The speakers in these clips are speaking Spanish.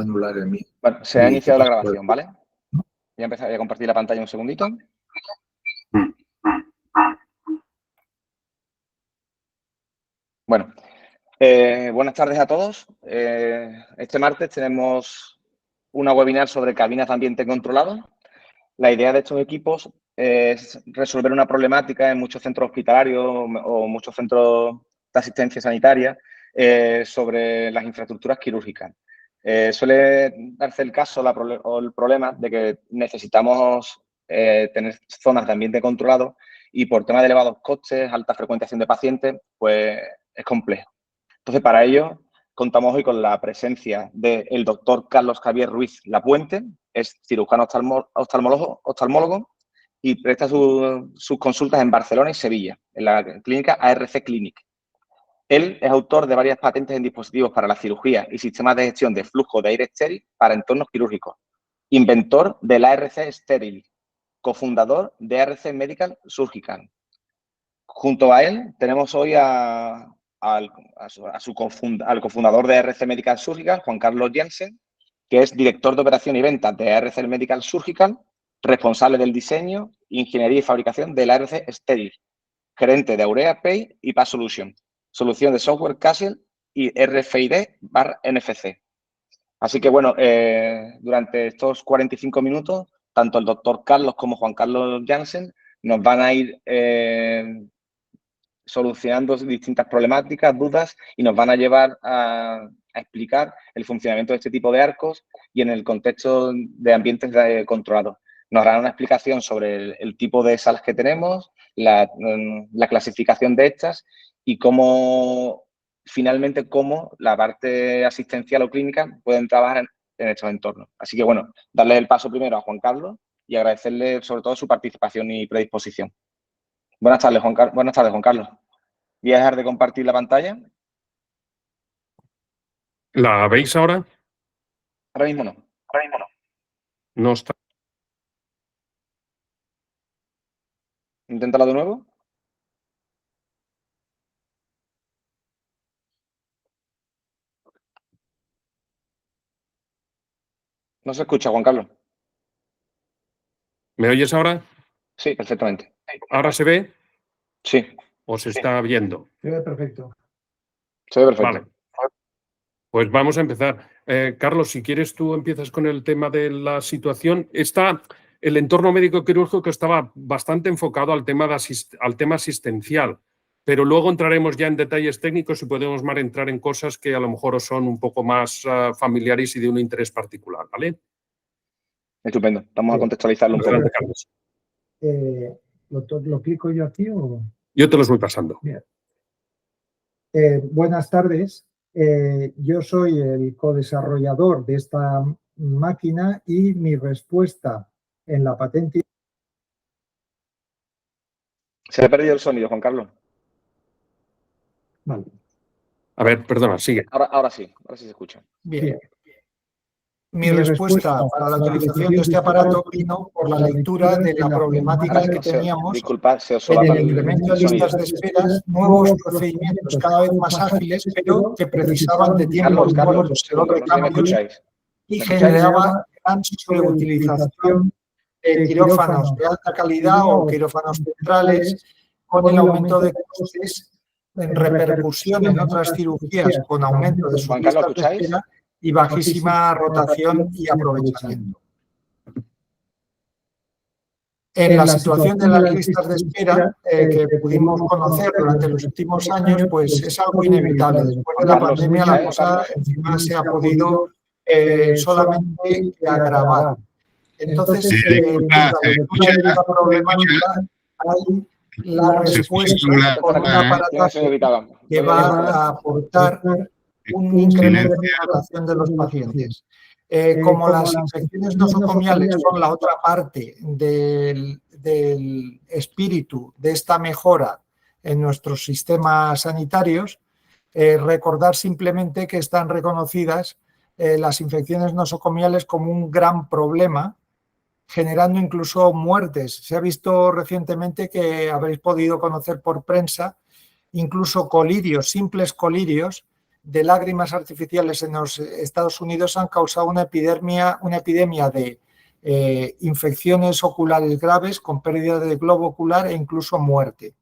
anular el mío. Bueno, se ha iniciado la grabación, ¿vale? Voy a empezar a compartir la pantalla un segundito. Bueno, buenas tardes a todos. Este martes tenemos una webinar sobre cabinas de ambiente controlado. La idea de estos equipos es resolver una problemática en muchos centros hospitalarios o muchos centros de asistencia sanitaria sobre las infraestructuras quirúrgicas. Suele darse el caso o el problema de que necesitamos tener zonas de ambiente controlado y por tema de elevados costes, alta frecuentación de pacientes, pues es complejo. Entonces, para ello, contamos hoy con la presencia del doctor Carlos Javier Ruiz Lapuente, es cirujano oftalmólogo y presta sus consultas en Barcelona y Sevilla, en la clínica ARC Clinic. Él es autor de varias patentes en dispositivos para la cirugía y sistemas de gestión de flujo de aire estéril para entornos quirúrgicos, inventor del ARC Estéril, cofundador de ARC Medical Surgical. Junto a él tenemos hoy al cofundador de ARC Medical Surgical, Juan Carlos Jansen, que es director de operación y ventas de ARC Medical Surgical, responsable del diseño, ingeniería y fabricación del ARC Estéril, gerente de Aurea Pay y Pass Solution, solución de software Castle y RFID/NFC. Así que, bueno, durante estos 45 minutos, tanto el doctor Carlos como Juan Carlos Jansen nos van a ir solucionando distintas problemáticas, dudas y nos van a llevar a explicar el funcionamiento de este tipo de arcos y en el contexto de ambientes controlados. Nos darán una explicación sobre el tipo de salas que tenemos, la clasificación de estas y finalmente cómo la parte asistencial o clínica pueden trabajar en estos entornos. Así que, bueno, darle el paso primero a Juan Carlos y agradecerle sobre todo su participación y predisposición. Buenas tardes, Juan Carlos. Voy a dejar de compartir la pantalla. ¿La veis ahora? Ahora mismo no. No está. Inténtalo de nuevo. No se escucha, Juan Carlos. ¿Me oyes ahora? Sí, perfectamente. ¿Ahora se ve? Sí. ¿O se está viendo? Se ve perfecto. Se ve perfecto. Vale. Pues vamos a empezar. Carlos, si quieres tú empiezas con el tema de la situación. El entorno médico quirúrgico estaba bastante enfocado al tema asistencial, pero luego entraremos ya en detalles técnicos y podemos más entrar en cosas que a lo mejor son un poco más familiares y de un interés particular, ¿vale? Estupendo. Vamos a contextualizarlo un poco. Adelante, Carlos. ¿Lo clico yo aquí o...? Yo te los voy pasando. Bien. Buenas tardes. Yo soy el codesarrollador de esta máquina y mi respuesta en la patente... Se le ha perdido el sonido, Juan Carlos. Vale. A ver, perdona, sigue. Ahora sí se escucha. Bien. Mi respuesta para la utilización de este aparato vino por la lectura de la problemática que teníamos en el incremento de listas de esperas, nuevos procedimientos cada vez más ágiles, pero que precisaban de tiempo Carlos, de no me escucháis. y generaba gran sobreutilización de quirófanos de alta calidad o quirófanos centrales, con el aumento de costes en repercusión en otras cirugías con aumento de sus listas de espera y bajísima rotación y aprovechamiento. En la situación de las listas de espera que pudimos conocer durante los últimos años, pues es algo inevitable. Después de la pandemia la cosa encima se ha podido solamente agravar. Entonces, en la lectura de esta problemática hay la respuesta con un aparataje que va a aportar un incremento de población de los pacientes. Como las infecciones nosocomiales son la otra parte del espíritu de esta mejora en nuestros sistemas sanitarios, recordar simplemente que están reconocidas las infecciones nosocomiales como un gran problema, generando incluso muertes. Se ha visto recientemente que habréis podido conocer por prensa incluso colirios, simples colirios, de lágrimas artificiales en los Estados Unidos han causado una epidemia de infecciones oculares graves con pérdida de globo ocular e incluso muerte.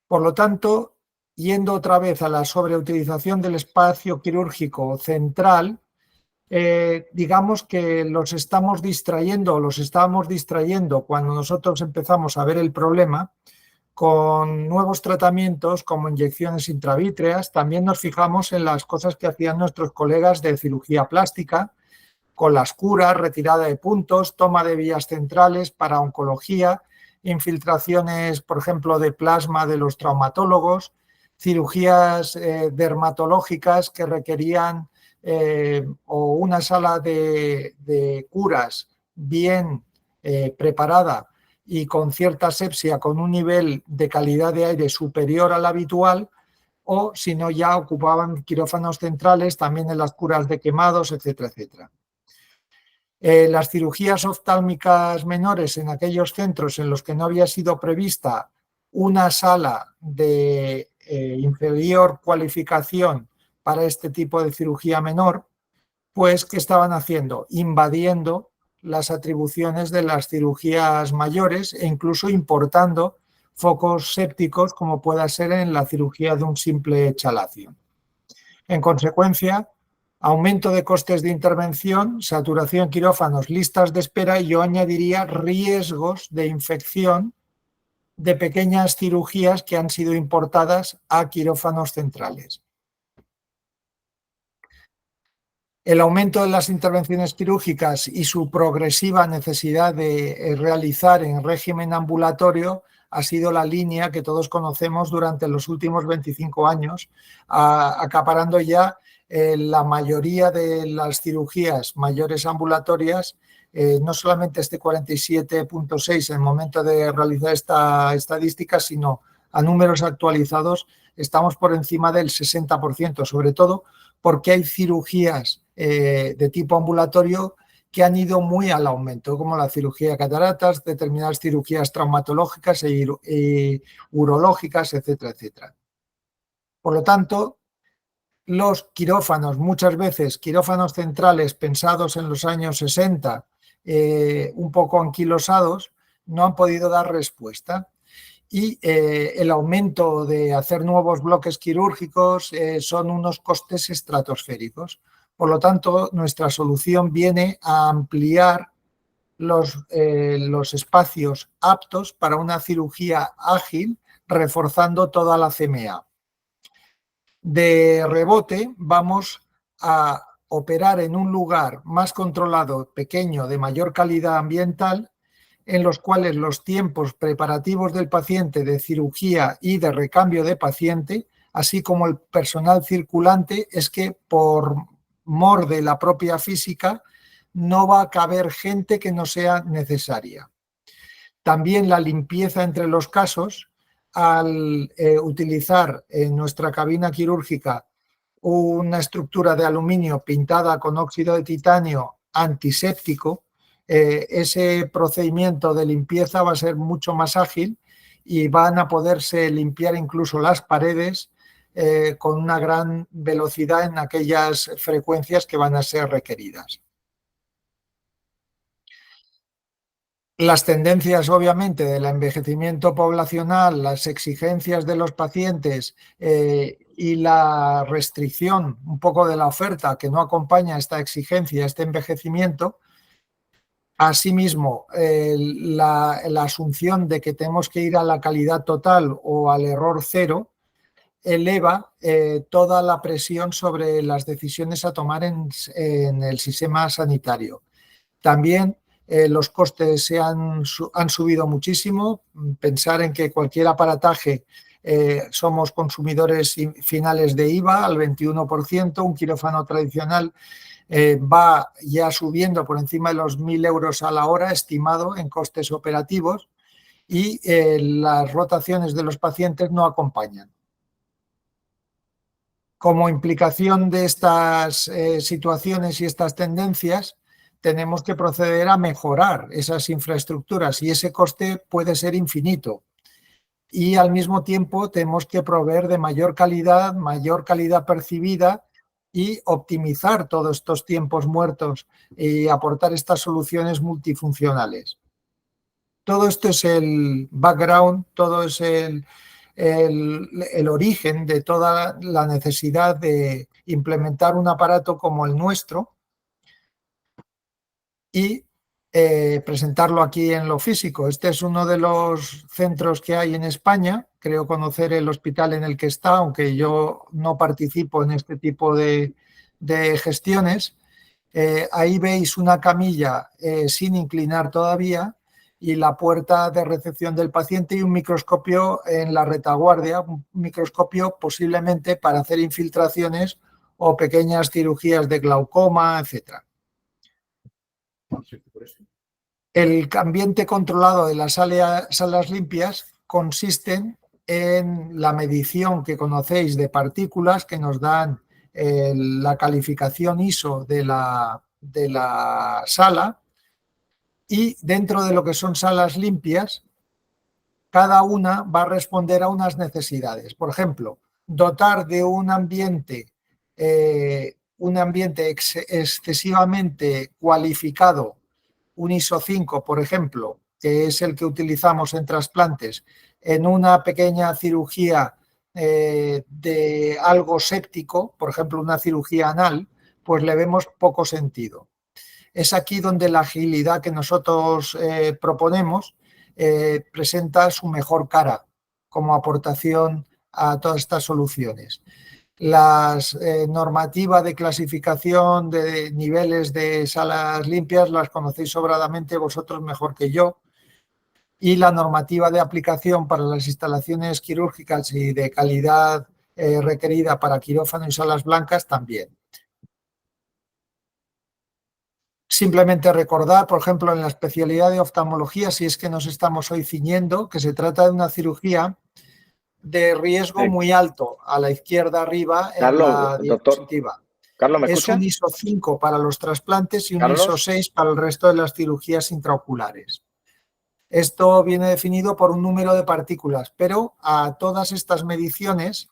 Por lo tanto, yendo otra vez a la sobreutilización del espacio quirúrgico central, digamos que los estábamos distrayendo cuando nosotros empezamos a ver el problema con nuevos tratamientos como inyecciones intravítreas. También nos fijamos en las cosas que hacían nuestros colegas de cirugía plástica, con las curas, retirada de puntos, toma de vías centrales para oncología, infiltraciones, por ejemplo, de plasma de los traumatólogos, cirugías dermatológicas que requerían o una sala de curas bien preparada y con cierta asepsia, con un nivel de calidad de aire superior al habitual, o si no ya ocupaban quirófanos centrales también en las curas de quemados, etcétera, etcétera. Las cirugías oftálmicas menores en aquellos centros en los que no había sido prevista una sala de inferior cualificación para este tipo de cirugía menor, pues ¿qué estaban haciendo? Invadiendo las atribuciones de las cirugías mayores e incluso importando focos sépticos como pueda ser en la cirugía de un simple chalacio. En consecuencia, aumento de costes de intervención, saturación en quirófanos, listas de espera y yo añadiría riesgos de infección de pequeñas cirugías que han sido importadas a quirófanos centrales. El aumento de las intervenciones quirúrgicas y su progresiva necesidad de realizar en régimen ambulatorio ha sido la línea que todos conocemos durante los últimos 25 años, acaparando ya la mayoría de las cirugías mayores ambulatorias, no solamente este 47.6 en el momento de realizar esta estadística, sino a números actualizados estamos por encima del 60%, sobre todo porque hay cirugías de tipo ambulatorio que han ido muy al aumento, como la cirugía de cataratas, determinadas cirugías traumatológicas e urológicas, etcétera, etcétera. Por lo tanto, los quirófanos, muchas veces quirófanos centrales pensados en los años 60, un poco anquilosados, no han podido dar respuesta. Y el aumento de hacer nuevos bloques quirúrgicos son unos costes estratosféricos. Por lo tanto, nuestra solución viene a ampliar los espacios aptos para una cirugía ágil, reforzando toda la CMA. De rebote, vamos a operar en un lugar más controlado, pequeño, de mayor calidad ambiental, en los cuales los tiempos preparativos del paciente de cirugía y de recambio de paciente, así como el personal circulante, es que por mor de la propia física no va a caber gente que no sea necesaria. También la limpieza entre los casos, al utilizar en nuestra cabina quirúrgica una estructura de aluminio pintada con óxido de titanio antiséptico, ese procedimiento de limpieza va a ser mucho más ágil y van a poderse limpiar incluso las paredes con una gran velocidad en aquellas frecuencias que van a ser requeridas. Las tendencias, obviamente, del envejecimiento poblacional, las exigencias de los pacientes y la restricción un poco de la oferta que no acompaña esta exigencia, este envejecimiento. Asimismo, la asunción de que tenemos que ir a la calidad total o al error cero eleva toda la presión sobre las decisiones a tomar en el sistema sanitario. También los costes han subido muchísimo. Pensar en que cualquier aparataje somos consumidores finales de IVA al 21%, un quirófano tradicional va ya subiendo por encima de los 1.000 euros a la hora estimado en costes operativos y las rotaciones de los pacientes no acompañan. Como implicación de estas situaciones y estas tendencias, tenemos que proceder a mejorar esas infraestructuras y ese coste puede ser infinito. y al mismo tiempo tenemos que proveer de mayor calidad percibida y optimizar todos estos tiempos muertos y aportar estas soluciones multifuncionales. Todo esto es el background, todo es el origen de toda la necesidad de implementar un aparato como el nuestro y presentarlo aquí en lo físico. Este es uno de los centros que hay en España. Creo conocer el hospital en el que está, aunque yo no participo en este tipo de gestiones. Ahí veis una camilla sin inclinar todavía y la puerta de recepción del paciente y un microscopio en la retaguardia, un microscopio posiblemente para hacer infiltraciones o pequeñas cirugías de glaucoma, etc. El ambiente controlado de las salas limpias consiste en la medición que conocéis de partículas que nos dan la calificación ISO de la sala, y dentro de lo que son salas limpias, cada una va a responder a unas necesidades. Por ejemplo, dotar de un ambiente excesivamente cualificado, un ISO 5, por ejemplo, que es el que utilizamos en trasplantes, en una pequeña cirugía de algo séptico, por ejemplo, una cirugía anal, pues le vemos poco sentido. Es aquí donde la agilidad que nosotros proponemos presenta su mejor cara como aportación a todas estas soluciones. Las normativas de clasificación de niveles de salas limpias las conocéis sobradamente vosotros mejor que yo, y la normativa de aplicación para las instalaciones quirúrgicas y de calidad requerida para quirófano y salas blancas también. Simplemente recordar, por ejemplo, en la especialidad de oftalmología, si es que nos estamos hoy ciñendo, que se trata de una cirugía de riesgo muy alto, a la izquierda arriba en la diapositiva. Carlos, ¿me escuchas? Es un ISO 5 para los trasplantes y un ISO 6 para el resto de las cirugías intraoculares. Esto viene definido por un número de partículas, pero a todas estas mediciones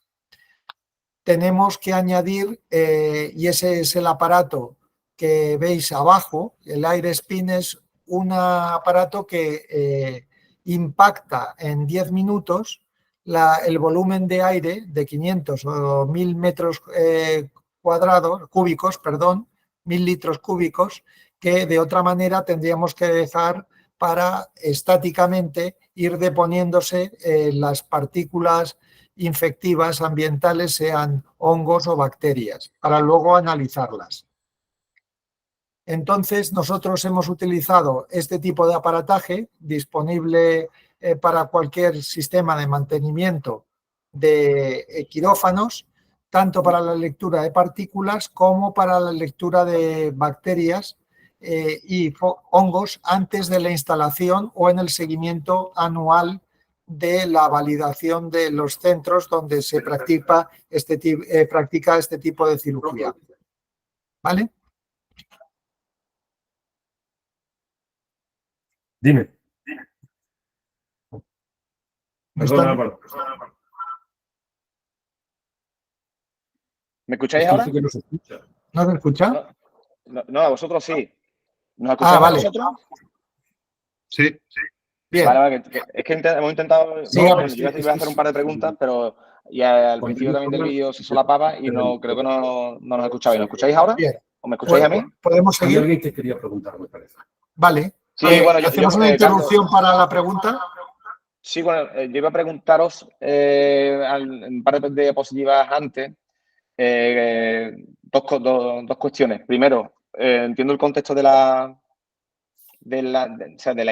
tenemos que añadir, y ese es el aparato que veis abajo, el AirSpin es un aparato que impacta en 10 minutos el volumen de aire de 500 o 1000 metros cúbicos, 1000 litros cúbicos, que de otra manera tendríamos que dejar para estáticamente ir deponiéndose las partículas infectivas ambientales, sean hongos o bacterias, para luego analizarlas. Entonces, nosotros hemos utilizado este tipo de aparataje disponible para cualquier sistema de mantenimiento de quirófanos, tanto para la lectura de partículas como para la lectura de bacterias y hongos antes de la instalación o en el seguimiento anual de la validación de los centros donde se practica este tipo de cirugía. ¿Vale? Dime. Perdón, Álvaro. ¿Me escucháis ahora? Que no se escucha. ¿No se escucha? No, a vosotros sí. ¿Nos escucháis vale. a vosotros? Sí. Bien. Vale, es que hemos intentado... Sí, yo iba a hacer un par de preguntas, pero al principio también del vídeo se solapaba y creo que no nos escuchabais. ¿Nos escucháis ahora? Bien. ¿O me escucháis a mí? ¿Podemos seguir? Hay alguien que quería preguntar, me parece. Vale. Sí, bueno, ¿hacemos una interrupción para la pregunta? Sí, bueno, yo iba a preguntaros un par de diapositivas antes dos cuestiones. Primero, entiendo el contexto de la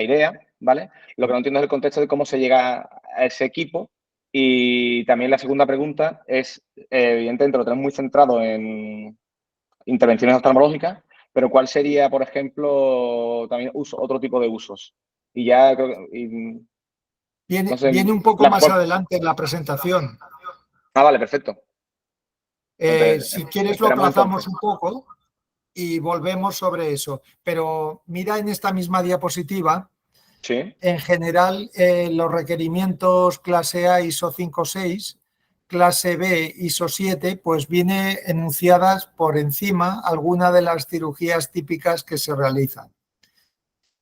idea, ¿vale? Lo que no entiendo es el contexto de cómo se llega a ese equipo. Y también la segunda pregunta es, evidentemente lo tenemos muy centrado en intervenciones oftalmológicas, pero ¿cuál sería, por ejemplo, también otro tipo de usos? Y ya creo que... Viene un poco más adelante en la presentación. Vale, perfecto. Entonces, si quieres lo aplazamos un poco y volvemos sobre eso. Pero mira en esta misma diapositiva Sí. En general, los requerimientos clase A ISO 5.6, clase B ISO 7, pues viene enunciadas por encima alguna de las cirugías típicas que se realizan.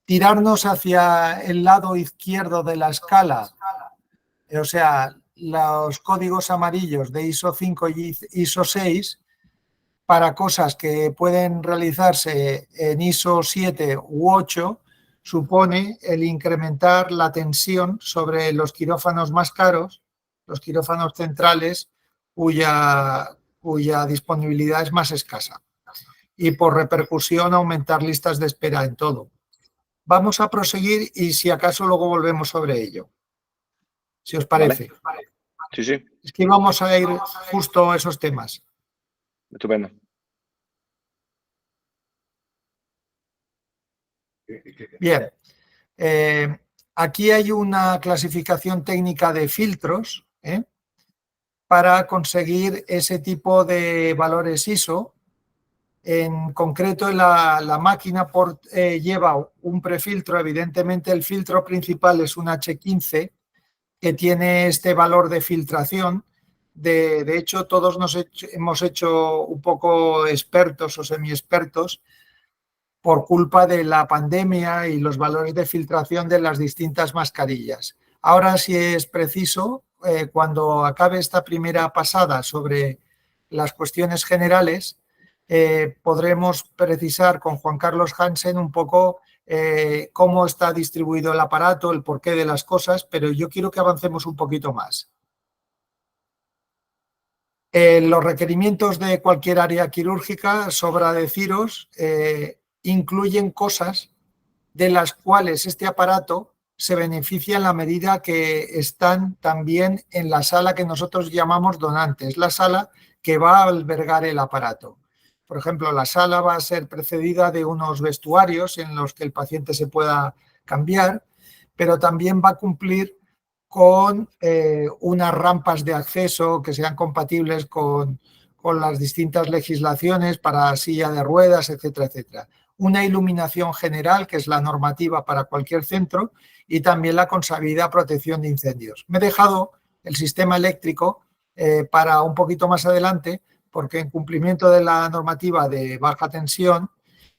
Tirarnos hacia el lado izquierdo de la escala, o sea, los códigos amarillos de ISO 5 y ISO 6, para cosas que pueden realizarse en ISO 7 u 8, supone el incrementar la tensión sobre los quirófanos más caros, los quirófanos centrales, cuya disponibilidad es más escasa. Y por repercusión aumentar listas de espera en todo. Vamos a proseguir y si acaso luego volvemos sobre ello. Si os parece. Vale. Sí, sí. Es que vamos a ir justo a esos temas. Estupendo. Bien. Aquí hay una clasificación técnica de filtros para conseguir ese tipo de valores ISO. En concreto, la máquina lleva un prefiltro. Evidentemente, el filtro principal es un H15 que tiene este valor de filtración. De hecho, todos hemos hecho un poco expertos o semi-expertos por culpa de la pandemia y los valores de filtración de las distintas mascarillas. Ahora, si es preciso, cuando acabe esta primera pasada sobre las cuestiones generales, podremos precisar con Juan Carlos Hansen un poco cómo está distribuido el aparato, el porqué de las cosas, pero yo quiero que avancemos un poquito más. Los requerimientos de cualquier área quirúrgica, sobra deciros, incluyen cosas de las cuales este aparato se beneficia en la medida que están también en la sala que nosotros llamamos donante. Es la sala que va a albergar el aparato. Por ejemplo, la sala va a ser precedida de unos vestuarios en los que el paciente se pueda cambiar, pero también va a cumplir con unas rampas de acceso que sean compatibles con las distintas legislaciones para silla de ruedas, etcétera, etcétera. Una iluminación general, que es la normativa para cualquier centro, y también la consabida protección de incendios. Me he dejado el sistema eléctrico para un poquito más adelante, porque en cumplimiento de la normativa de baja tensión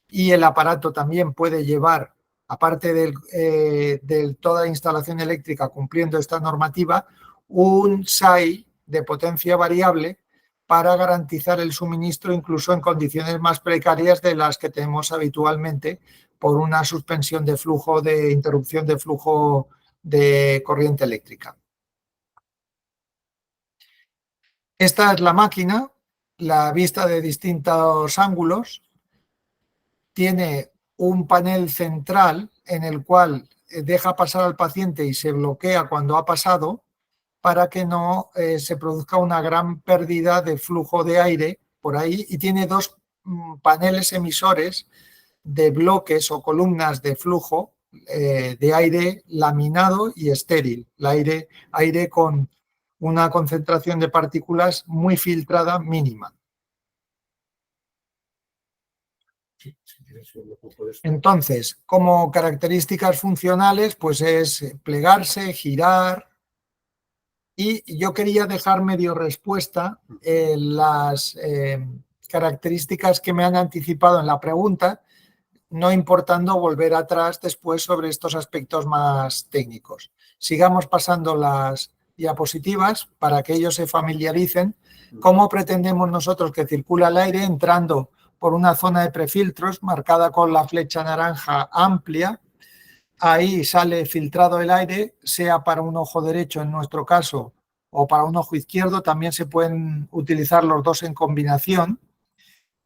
y el aparato también puede llevar, aparte de toda instalación eléctrica cumpliendo esta normativa, un SAI de potencia variable para garantizar el suministro incluso en condiciones más precarias de las que tenemos habitualmente por una suspensión de flujo, de interrupción de flujo de corriente eléctrica. Esta es la máquina, la vista de distintos ángulos. Tiene un panel central en el cual deja pasar al paciente y se bloquea cuando ha pasado para que no se produzca una gran pérdida de flujo de aire por ahí, y tiene dos paneles emisores de bloques o columnas de flujo de aire laminado y estéril, aire con una concentración de partículas muy filtrada mínima. Entonces, como características funcionales, pues es plegarse, girar. Y yo quería dejar medio respuesta las características que me han anticipado en la pregunta, no importando volver atrás después sobre estos aspectos más técnicos. Sigamos pasando las diapositivas para que ellos se familiaricen. ¿Cómo pretendemos nosotros que circula el aire entrando por una zona de prefiltros marcada con la flecha naranja amplia? Ahí sale filtrado el aire, sea para un ojo derecho en nuestro caso o para un ojo izquierdo, también se pueden utilizar los dos en combinación.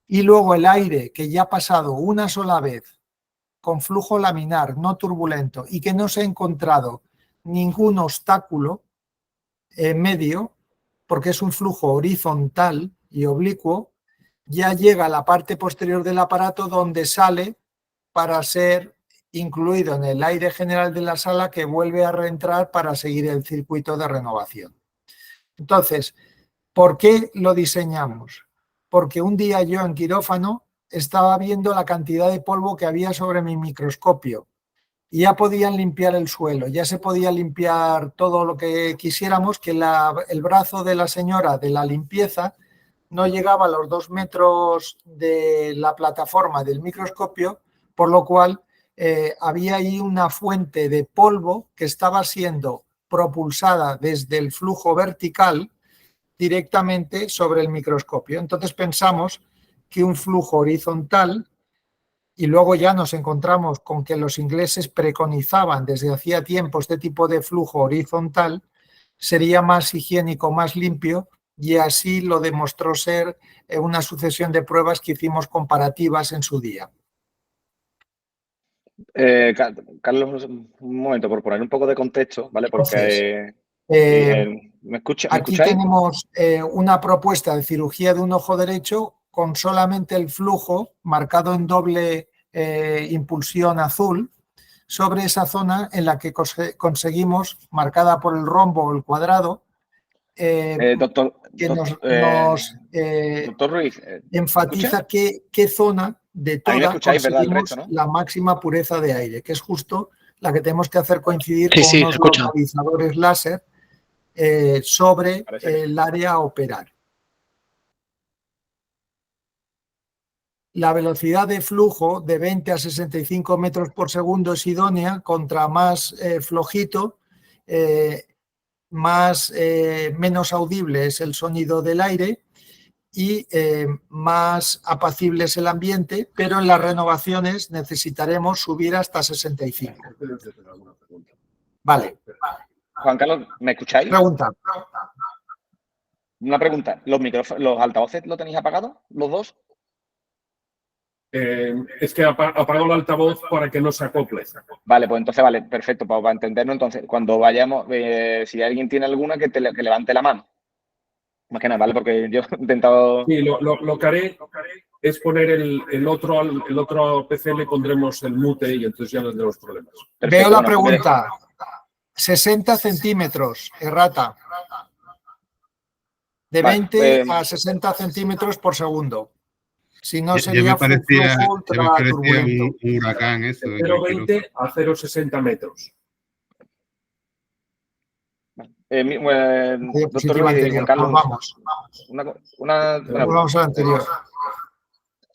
Y luego el aire que ya ha pasado una sola vez con flujo laminar, no turbulento, y que no se ha encontrado ningún obstáculo en medio, porque es un flujo horizontal y oblicuo, ya llega a la parte posterior del aparato donde sale para ser incluido en el aire general de la sala, que vuelve a reentrar para seguir el circuito de renovación. Entonces, ¿por qué lo diseñamos? Porque un día yo en quirófano estaba viendo la cantidad de polvo que había sobre mi microscopio y ya podían limpiar el suelo, ya se podía limpiar todo lo que quisiéramos, que el brazo de la señora de la limpieza no llegaba a los 2 metros de la plataforma del microscopio, por lo cual había ahí una fuente de polvo que estaba siendo propulsada desde el flujo vertical directamente sobre el microscopio. Entonces pensamos que un flujo horizontal, y luego ya nos encontramos con que los ingleses preconizaban desde hacía tiempo este tipo de flujo horizontal, sería más higiénico, más limpio, y así lo demostró ser una sucesión de pruebas que hicimos comparativas en su día. Carlos, un momento, por poner un poco de contexto, ¿vale? Porque ¿me escucháis? Aquí tenemos una propuesta de cirugía de un ojo derecho con solamente el flujo marcado en doble impulsión azul sobre esa zona en la que conseguimos, marcada por el rombo o el cuadrado, doctor Ruiz, enfatiza qué zona de toda conseguimos la máxima pureza de aire, que es justo la que tenemos que hacer coincidir con unos localizadores láser sobre el área a operar. La velocidad de flujo de 20 a 65 metros por segundo es idónea, contra más flojito, menos audible es el sonido del aire y más apacible es el ambiente, pero en las renovaciones necesitaremos subir hasta 65. Vale. Juan Carlos, ¿me escucháis? Pregunta. Una pregunta. ¿Los altavoces lo tenéis apagados, los dos? Es que apago el altavoz para que no se acople. Vale, pues entonces, vale, perfecto, para entendernos. Entonces, cuando vayamos, si alguien tiene alguna, que levante la mano. Más que nada, ¿vale? Porque yo he intentado... Sí, lo que haré es poner el otro PC, le pondremos el mute y entonces ya no tendremos problemas. Perfecto, veo la pregunta. 60 centímetros, errata. De 20 a 60 centímetros por segundo. Si no, sería me parecía un huracán eso. De 0,20 a 0,60 metros. Doctor Ruiz, Juan Carlos, vamos. Vamos al anterior.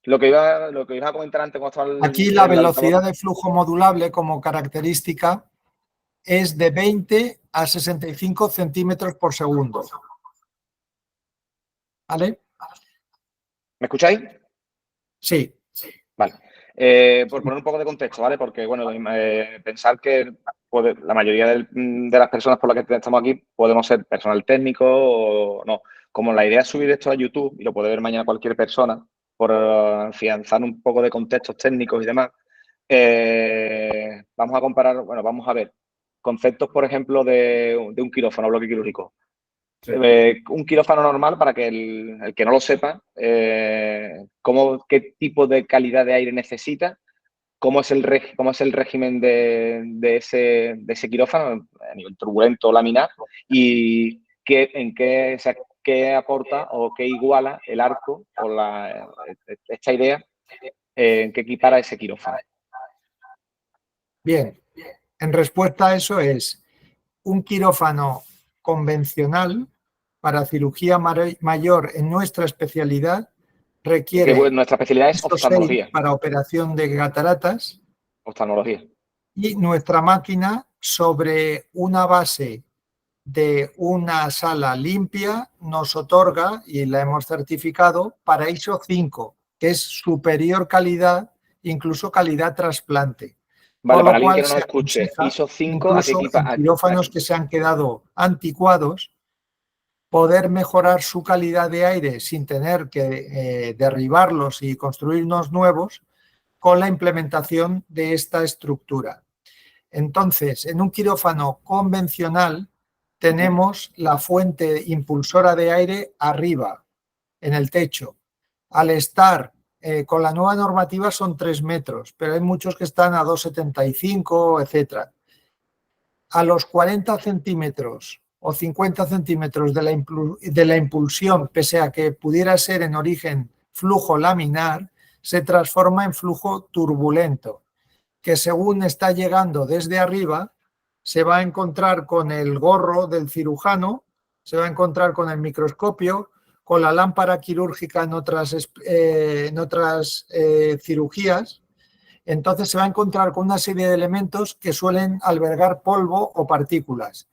Lo que iba a comentar antes cuando estaba aquí la velocidad de flujo modulable como característica es de 20 a 65 centímetros por segundo. ¿Vale? ¿Me escucháis? Sí. Vale. Por poner un poco de contexto, ¿vale? Porque, bueno, pensar que la mayoría de las personas por las que estamos aquí podemos ser personal técnico o no. Como la idea es subir esto a YouTube, y lo puede ver mañana cualquier persona, por afianzar un poco de contextos técnicos y demás, vamos a comparar, bueno, vamos a ver conceptos, por ejemplo, de un quirófano, bloque quirúrgico. Sí. Un quirófano normal, para que el que no lo sepa, qué tipo de calidad de aire necesita, cómo es el régimen de ese quirófano a nivel turbulento, laminar, y qué aporta o qué iguala el arco o esta idea en qué equipara ese quirófano. Bien, en respuesta a eso es un quirófano convencional para cirugía mayor en nuestra especialidad requiere nuestra especialidad es oftalmología para operación de cataratas. Oftalmología. Y nuestra máquina, sobre una base de una sala limpia, nos otorga, y la hemos certificado, para ISO 5, que es superior calidad, incluso calidad trasplante. Vale, para alguien que no nos escuche, ISO 5, incluso en quirófanos que se han quedado anticuados, poder mejorar su calidad de aire sin tener que derribarlos y construir unos nuevos con la implementación de esta estructura. Entonces, en un quirófano convencional tenemos la fuente impulsora de aire arriba, en el techo. Al estar con la nueva normativa son 3 metros, pero hay muchos que están a 2,75, etc. A los 40 centímetros o 50 centímetros de la impulsión, pese a que pudiera ser en origen flujo laminar, se transforma en flujo turbulento. que según está llegando desde arriba, se va a encontrar con el gorro del cirujano, se va a encontrar con el microscopio, con la lámpara quirúrgica en otras cirugías. Entonces se va a encontrar con una serie de elementos que suelen albergar polvo o partículas.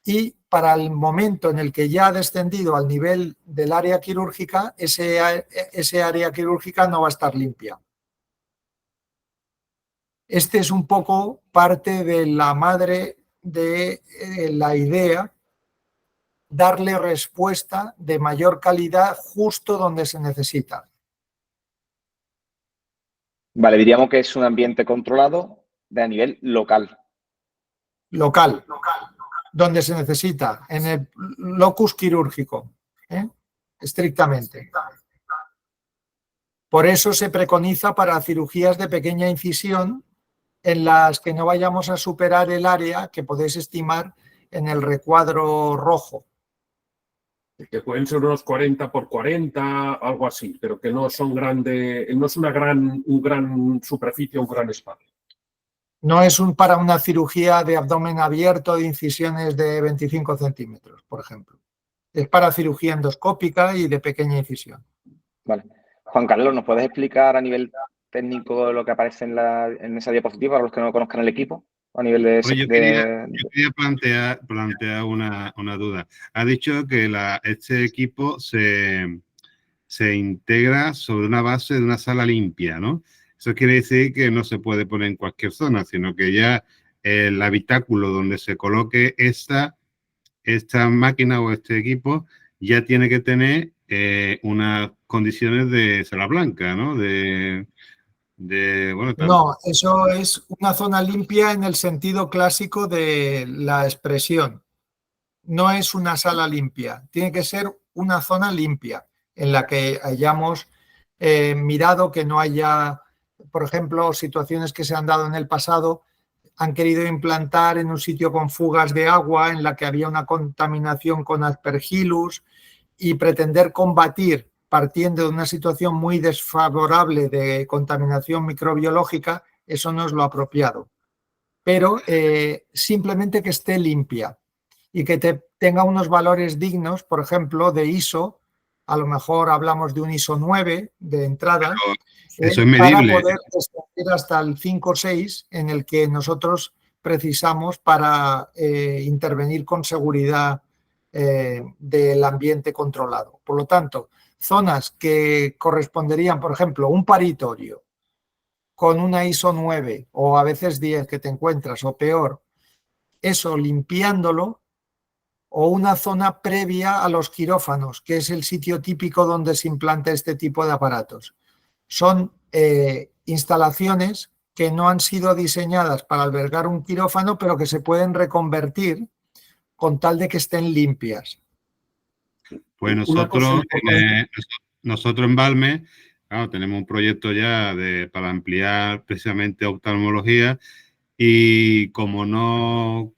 Y para el momento en el que ya ha descendido al nivel del área quirúrgica, ese área quirúrgica no va a estar limpia. Este es un poco parte de la madre de la idea, darle respuesta de mayor calidad justo donde se necesita. Vale, diríamos que es un ambiente controlado a nivel local. Local, donde se necesita, en el locus quirúrgico, estrictamente. Por eso se preconiza para cirugías de pequeña incisión en las que no vayamos a superar el área que podéis estimar en el recuadro rojo. Que pueden ser unos 40 por 40, algo así, pero que no son grandes, no es una gran superficie, un gran espacio. No es para una cirugía de abdomen abierto de incisiones de 25 centímetros, por ejemplo. Es para cirugía endoscópica y de pequeña incisión. Vale. Juan Carlos, ¿nos puedes explicar a nivel técnico lo que aparece en esa diapositiva para los que no conozcan el equipo? A nivel de... Oye, yo quería plantear una duda. Ha dicho que este equipo se integra sobre una base de una sala limpia, ¿no? Eso quiere decir que no se puede poner en cualquier zona, sino que ya el habitáculo donde se coloque esta máquina o este equipo ya tiene que tener unas condiciones de sala blanca, ¿no? No, eso es una zona limpia en el sentido clásico de la expresión. No es una sala limpia, tiene que ser una zona limpia en la que hayamos mirado que no haya, por ejemplo, situaciones que se han dado en el pasado, han querido implantar en un sitio con fugas de agua en la que había una contaminación con aspergillus y pretender combatir partiendo de una situación muy desfavorable de contaminación microbiológica, eso no es lo apropiado. Pero simplemente que esté limpia y que tenga unos valores dignos, por ejemplo, de ISO, a lo mejor hablamos de un ISO 9 de entrada, eso es medible. Para poder extender hasta el 5 o 6 en el que nosotros precisamos para intervenir con seguridad del ambiente controlado. Por lo tanto, zonas que corresponderían, por ejemplo, un paritorio con una ISO 9 o a veces 10 que te encuentras o peor, eso limpiándolo, o una zona previa a los quirófanos, que es el sitio típico donde se implanta este tipo de aparatos. Son instalaciones que no han sido diseñadas para albergar un quirófano, pero que se pueden reconvertir con tal de que estén limpias. Pues nosotros en Balme, claro, tenemos un proyecto ya para ampliar precisamente oftalmología y como no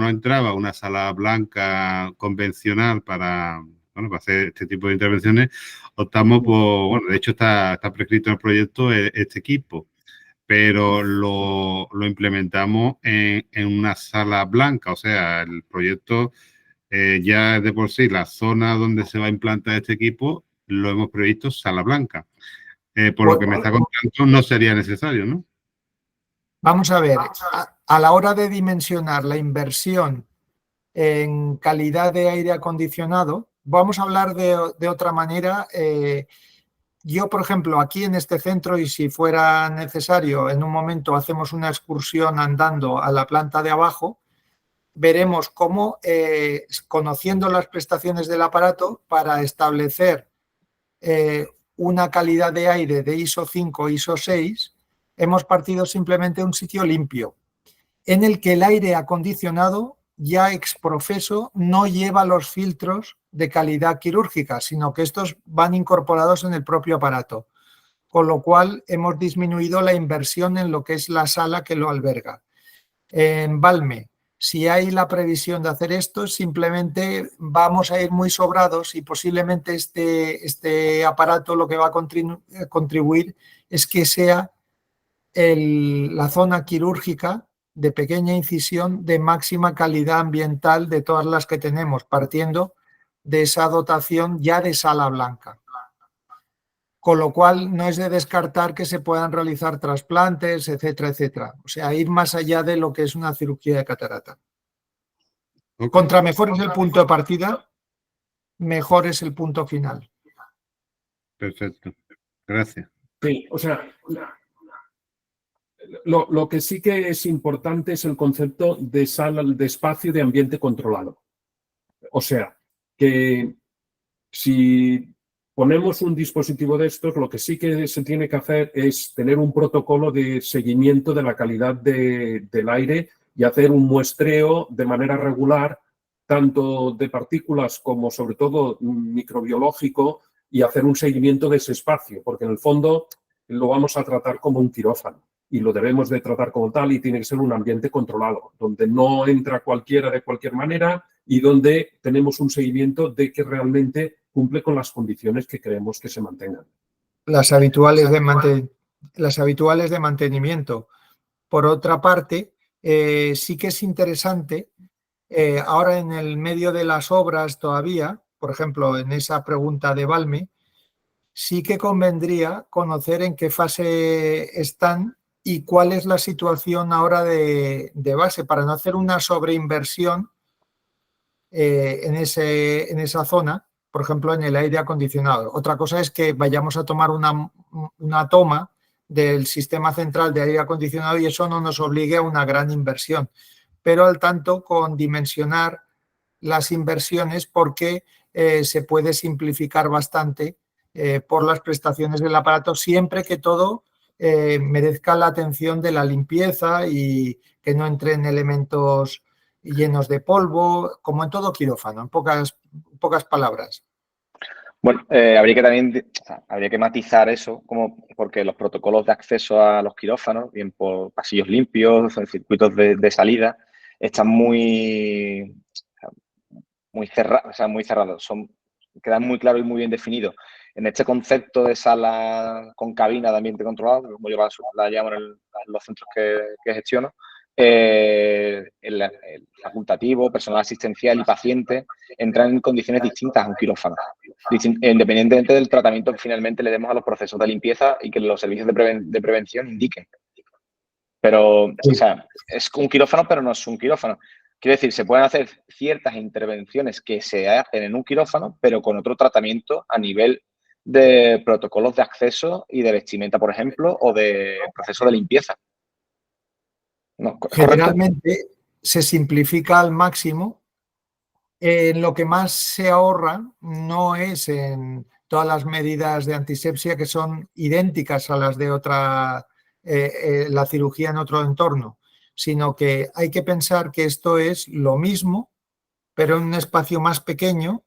entraba una sala blanca convencional para hacer este tipo de intervenciones, optamos por, de hecho está prescrito en el proyecto este equipo, pero lo implementamos en una sala blanca, o sea, el proyecto ya de por sí, la zona donde se va a implantar este equipo, lo hemos previsto sala blanca. Por lo que me está contando, no sería necesario, ¿no? Vamos a ver, a la hora de dimensionar la inversión en calidad de aire acondicionado, vamos a hablar de otra manera. Yo, por ejemplo, aquí en este centro, y si fuera necesario, en un momento hacemos una excursión andando a la planta de abajo, veremos cómo, conociendo las prestaciones del aparato, para establecer una calidad de aire de ISO 5, ISO 6, hemos partido simplemente de un sitio limpio, en el que el aire acondicionado ya exprofeso no lleva los filtros de calidad quirúrgica, sino que estos van incorporados en el propio aparato, con lo cual hemos disminuido la inversión en lo que es la sala que lo alberga. En Balme, si hay la previsión de hacer esto, simplemente vamos a ir muy sobrados y posiblemente este aparato lo que va a contribuir es que sea la zona quirúrgica de pequeña incisión de máxima calidad ambiental de todas las que tenemos, partiendo de esa dotación ya de sala blanca. Con lo cual no es de descartar que se puedan realizar trasplantes, etcétera, etcétera. O sea, ir más allá de lo que es una cirugía de catarata. Okay. Contra mejor es el punto de partida, mejor es el punto final. Perfecto. Gracias. Sí, o sea, lo que sí que es importante es el concepto de sala, de espacio de ambiente controlado. O sea, que si ponemos un dispositivo de estos, lo que sí que se tiene que hacer es tener un protocolo de seguimiento de la calidad del aire y hacer un muestreo de manera regular, tanto de partículas como sobre todo microbiológico, y hacer un seguimiento de ese espacio, porque en el fondo lo vamos a tratar como un quirófano y lo debemos de tratar como tal, y tiene que ser un ambiente controlado, donde no entra cualquiera de cualquier manera y donde tenemos un seguimiento de que realmente cumple con las condiciones que creemos que se mantengan. Las habituales de mantenimiento. Por otra parte, sí que es interesante, ahora en el medio de las obras todavía, por ejemplo, en esa pregunta de Balme, sí que convendría conocer en qué fase están y cuál es la situación ahora de base, para no hacer una sobreinversión en esa zona, por ejemplo, en el aire acondicionado. Otra cosa es que vayamos a tomar una toma del sistema central de aire acondicionado y eso no nos obligue a una gran inversión, pero al tanto con dimensionar las inversiones, porque se puede simplificar bastante por las prestaciones del aparato, siempre que todo merezca la atención de la limpieza y que no entren elementos llenos de polvo, como en todo quirófano, en pocas palabras. Bueno, habría que matizar eso, porque los protocolos de acceso a los quirófanos, bien por pasillos limpios, en circuitos de salida, están muy cerrados, quedan muy claros y muy bien definidos. En este concepto de sala con cabina de ambiente controlado, como yo la llamo en los centros que gestiono, el facultativo, personal asistencial y paciente entran en condiciones distintas a un quirófano, independientemente del tratamiento que finalmente le demos a los procesos de limpieza y que los servicios de prevención indiquen. Pero, o sea, es un quirófano, pero no es un quirófano. Quiero decir, se pueden hacer ciertas intervenciones que se hacen en un quirófano, pero con otro tratamiento a nivel de protocolos de acceso y de vestimenta, por ejemplo, o de proceso de limpieza. No, generalmente se simplifica al máximo. Lo que más se ahorra no es en todas las medidas de antisepsia, que son idénticas a las de la cirugía en otro entorno, sino que hay que pensar que esto es lo mismo, pero en un espacio más pequeño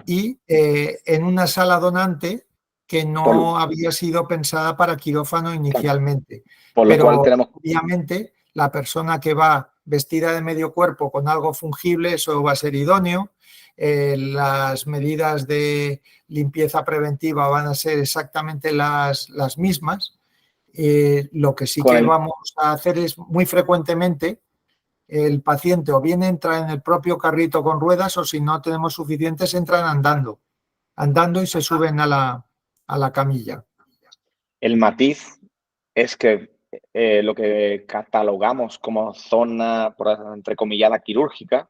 y en una sala donante que no había sido pensada para quirófano inicialmente. Por lo cual tenemos... obviamente, la persona que va vestida de medio cuerpo con algo fungible, eso va a ser idóneo. Las medidas de limpieza preventiva van a ser exactamente las mismas. Lo que sí que vamos a hacer es, muy frecuentemente, el paciente o bien entra en el propio carrito con ruedas, o si no tenemos suficientes, entran andando y se suben a la camilla. El matiz es que lo que catalogamos como zona, entrecomillada, quirúrgica,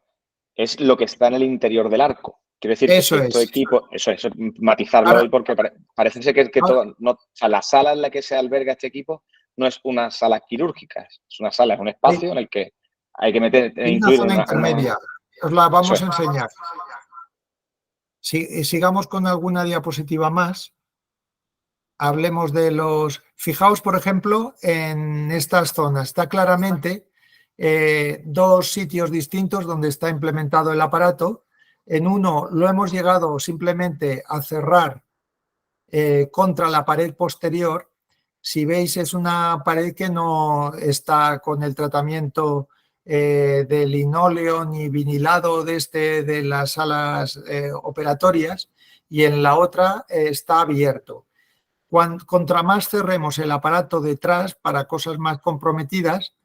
es lo que está en el interior del arco. Quiero decir que estos equipos, eso es matizarlo hoy, porque parece ser que todo, no, o sea, la sala en la que se alberga este equipo no es una sala quirúrgica, es una sala, es un espacio en el que hay que meter... Una zona intermedia, os la vamos a enseñar. Sigamos con alguna diapositiva más. Hablemos de los... Fijaos, por ejemplo, en estas zonas. Está claramente dos sitios distintos donde está implementado el aparato. En uno lo hemos llegado simplemente a cerrar contra la pared posterior. Si veis, es una pared que no está con el tratamiento de linóleo ni vinilado de las salas operatorias, y en la otra está abierto. contra más cerremos el aparato detrás para cosas más comprometidas,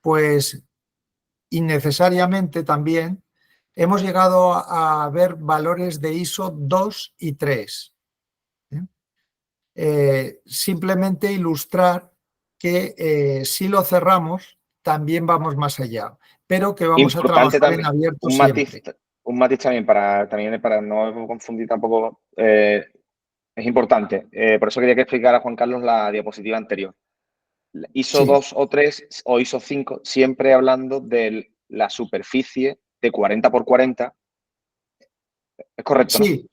pues innecesariamente también hemos llegado a ver valores de ISO 2 y 3. Simplemente ilustrar que si lo cerramos, también vamos más allá, pero que vamos a trabajar también, en abierto un matiz también para no confundir tampoco, es importante. Por eso quería que explicara a Juan Carlos la diapositiva anterior. ISO Sí. 2 o 3 o ISO 5, siempre hablando de la superficie de 40 por 40. ¿Es correcto, no? Sí,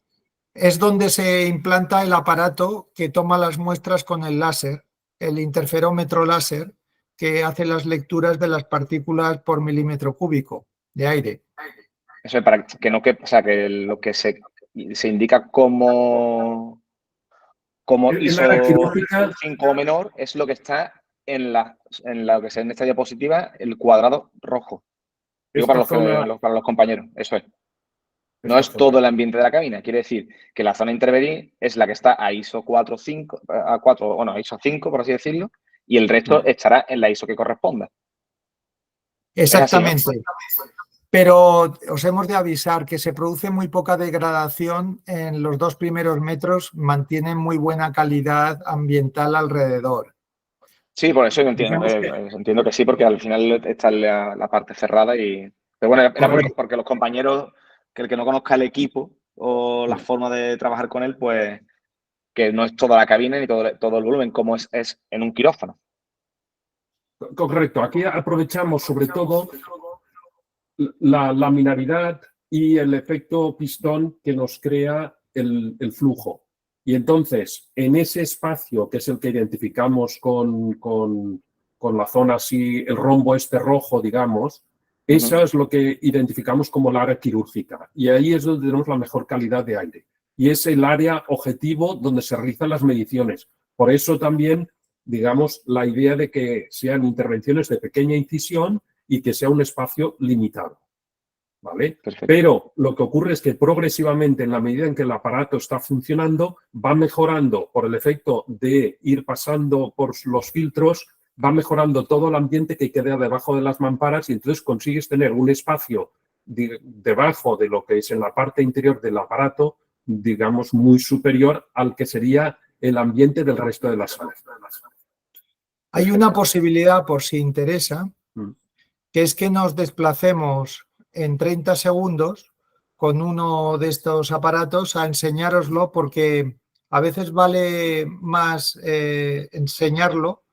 es donde se implanta el aparato que toma las muestras con el láser, el interferómetro láser, que hace las lecturas de las partículas por milímetro cúbico de aire. Eso es para que no o sea, que lo que se indica como En la ISO quirúrgica, 5 o menor es lo que está en lo que sea en esta diapositiva, el cuadrado rojo. Digo esta zona, para los compañeros, eso es. No esta es zona. todo el ambiente de la cabina. Quiere decir que la zona intermedia es la que está a ISO 4, 5, a 4, bueno, a ISO 5, por así decirlo, y el resto estará en la ISO que corresponda. Exactamente. Es así, ¿no? Pero os hemos de avisar que se produce muy poca degradación en los 2 primeros metros, mantienen muy buena calidad ambiental alrededor. Sí, por eso yo entiendo, Digamos que, entiendo que sí, porque al final está la parte cerrada y... Pero bueno, era correcto. porque los compañeros, que el que no conozca el equipo o la forma de trabajar con él, pues que no es toda la cabina ni todo el volumen, como es en un quirófano. Correcto. Aquí aprovechamos sobre todo la laminaridad y el efecto pistón que nos crea el flujo. Y entonces, en ese espacio, que es el que identificamos con la zona así, el rombo este rojo, digamos, eso es lo que identificamos como la área quirúrgica. Y ahí es donde tenemos la mejor calidad de aire. Y es el área objetivo donde se realizan las mediciones. Por eso también, digamos, la idea de que sean intervenciones de pequeña incisión y que sea un espacio limitado. ¿Vale? Perfecto. Pero lo que ocurre es que progresivamente, en la medida en que el aparato está funcionando, va mejorando por el efecto de ir pasando por los filtros, va mejorando todo el ambiente que queda debajo de las mamparas y entonces consigues tener un espacio debajo de lo que es en la parte interior del aparato, digamos, muy superior al que sería el ambiente del resto de la sala. Hay una posibilidad, por si interesa, que es que nos desplacemos en 30 segundos con uno de estos aparatos a enseñároslo, porque a veces vale más enseñarlo.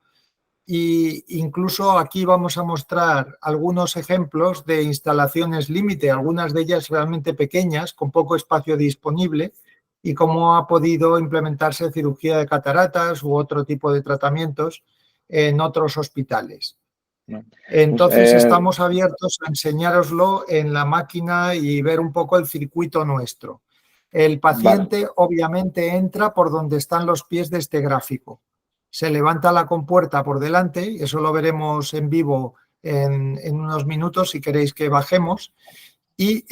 Y incluso aquí vamos a mostrar algunos ejemplos de instalaciones límite, algunas de ellas realmente pequeñas, con poco espacio disponible, y cómo ha podido implementarse cirugía de cataratas u otro tipo de tratamientos en otros hospitales. Entonces estamos abiertos a enseñároslo en la máquina y ver un poco el circuito nuestro. El paciente obviamente entra por donde están los pies de este gráfico. Se levanta la compuerta por delante, eso lo veremos en vivo en unos minutos si queréis que bajemos, y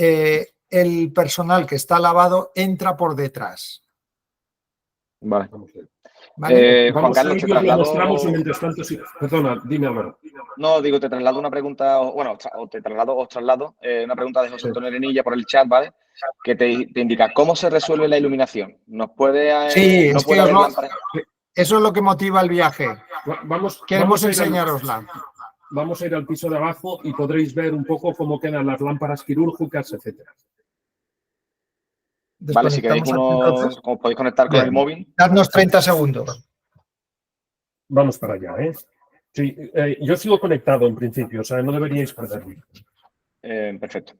el personal que está lavado entra por detrás. Vale. ¿Vale? Juan Carlos, te lo traslado... mostramos y mientras tanto, sí. Perdona, dime, Álvaro. No, digo, te traslado una pregunta, os traslado una pregunta de José Antonio Arenilla por el chat, ¿vale? Que te indica, ¿cómo se resuelve la iluminación? ¿Nos puede, Sí, no es puede que haber lámparas? eso es lo que motiva el viaje. Queremos a ir enseñarosla. Vamos a ir al piso de abajo y podréis ver un poco cómo quedan las lámparas quirúrgicas, etcétera. Vale, si queréis como podéis conectar con el móvil. Dadnos 30 segundos. Vamos para allá, ¿eh? Sí, yo sigo conectado en principio, o sea, no deberíais perderme. Perfecto.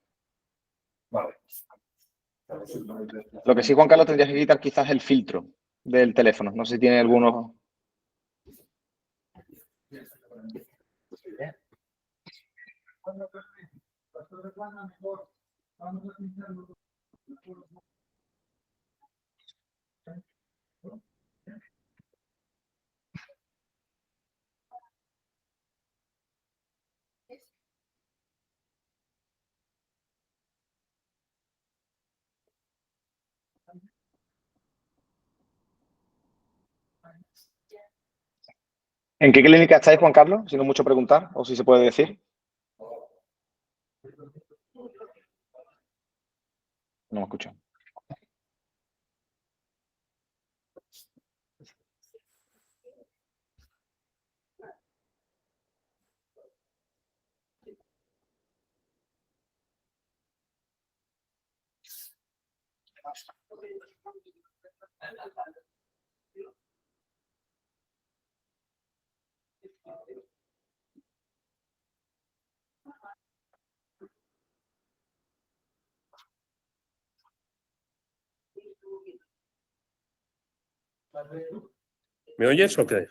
Vale. Lo que sí, Juan Carlos, tendrías que quitar quizás el filtro del teléfono. No sé si tiene alguno. ¿En qué clínica estáis, Juan Carlos? Si no es mucho preguntar, o si se puede decir. No me escucho. ¿Me oyes o qué?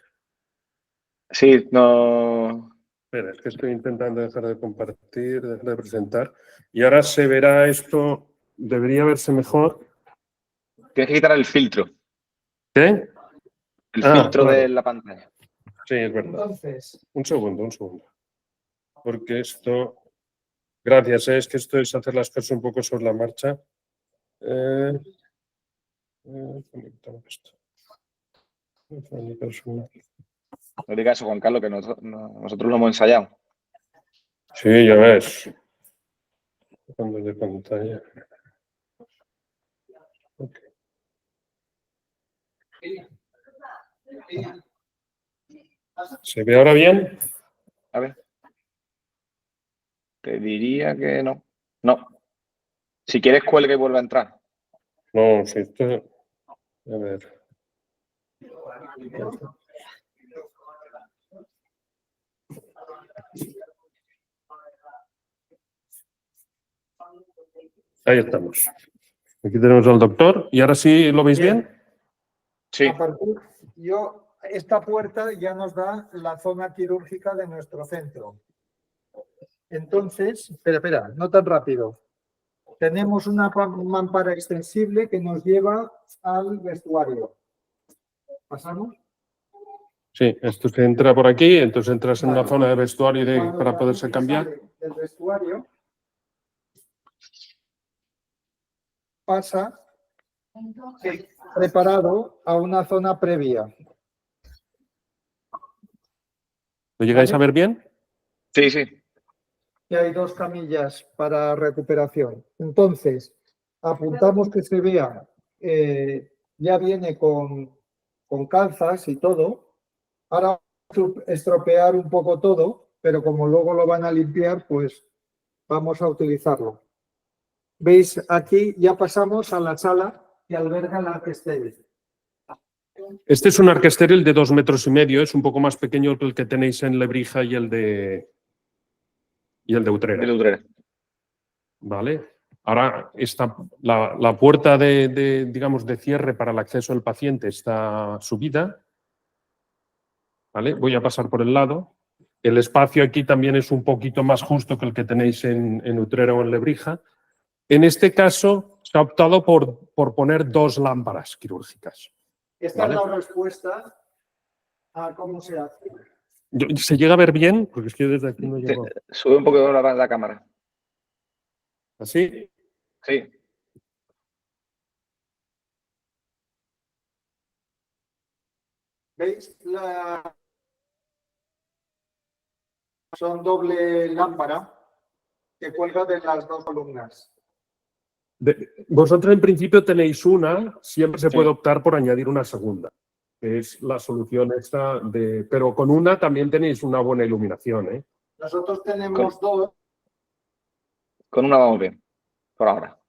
Sí, no. Espera, es que estoy intentando dejar de compartir, dejar de presentar. Y ahora se verá esto, debería verse mejor. Tienes que quitar el filtro. ¿Qué? El filtro claro. de la pantalla. Sí, es verdad. Entonces, Un segundo. Porque esto... Gracias, es que esto es hacer las cosas un poco sobre la marcha. Conectamos esto. Personal. No digas eso, Juan Carlos, que nosotros lo hemos ensayado. Sí, ya ves. Cambio de pantalla. Okay. ¿Se ve ahora bien? A ver. Te diría que no. No. Si quieres, cuelga y vuelve a entrar. No, si esto... A ver. Ahí estamos. Aquí tenemos al doctor. ¿Y ahora sí lo veis bien? Sí. a partir, esta puerta ya nos da la zona quirúrgica de nuestro centro. Entonces, espera, no tan rápido. Tenemos una mampara extensible que nos lleva al vestuario. ¿Pasamos? Sí, esto se entra por aquí, entonces entras en Vale. una zona de vestuario Cuando para la poderse gente cambiar. sale del vestuario, pasa preparado a una zona previa. ¿Lo llegáis Vale. a ver bien? Sí, sí. Y hay 2 camillas para recuperación. Entonces, apuntamos que se vea, ya viene con calzas y todo. Ahora vamos a estropear un poco todo, pero como luego lo van a limpiar, pues vamos a utilizarlo. ¿Veis? Aquí ya pasamos a la sala que alberga la estéril. Este es un arca estéril de 2,5 metros, es un poco más pequeño que el que tenéis en Lebrija y el de Utrera. Del Utrera. Vale. Ahora está la puerta digamos, de cierre para el acceso del paciente está subida. ¿Vale? Voy a pasar por el lado. El espacio aquí también es un poquito más justo que el que tenéis en Utrera o en Lebrija. En este caso se ha optado por poner 2 lámparas quirúrgicas. Esta Vale. es la respuesta a cómo se hace. ¿Se llega a ver bien? Porque es que yo desde aquí no llego. Sube un poco la cámara. ¿Así? Sí. ¿Veis? Son doble lámpara que cuelga de las 2 columnas. Vosotros en principio tenéis una, siempre se Sí. puede optar por añadir una segunda, que es la solución esta pero con una también tenéis una buena iluminación, ¿eh? Nosotros tenemos 2. Con una vamos bien. Por ahora.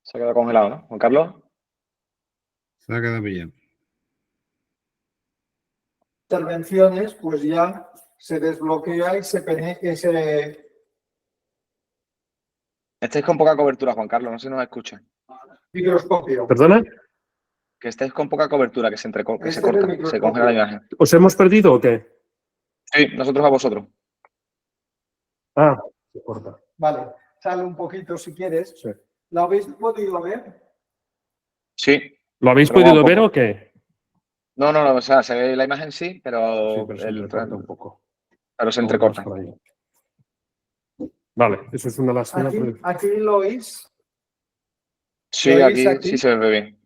Se ha quedado congelado, ¿no? Juan Carlos. Se ha quedado bien. Intervenciones, pues ya se desbloquea y se Estáis con poca cobertura, Juan Carlos. No sé si nos escuchan. microscopio. ¿Perdona? Que estáis con poca cobertura, que se Este corta, es el se microscopio. congela la imagen. ¿Os hemos perdido o qué? Sí, nosotros a vosotros. Ah, se corta. Vale, sale un poquito si quieres. Sí. ¿Lo habéis podido ver? Sí. ¿Lo habéis Pero podido un ver poco. o qué? No, o sea, se ve la imagen sí, Sí, pero, pero se entrecorta un poco. pero se Vamos entrecorta. por ahí. Vale, eso es una lástima. Aquí lo oís. Sí, ¿Lo oís aquí sí se ve bien.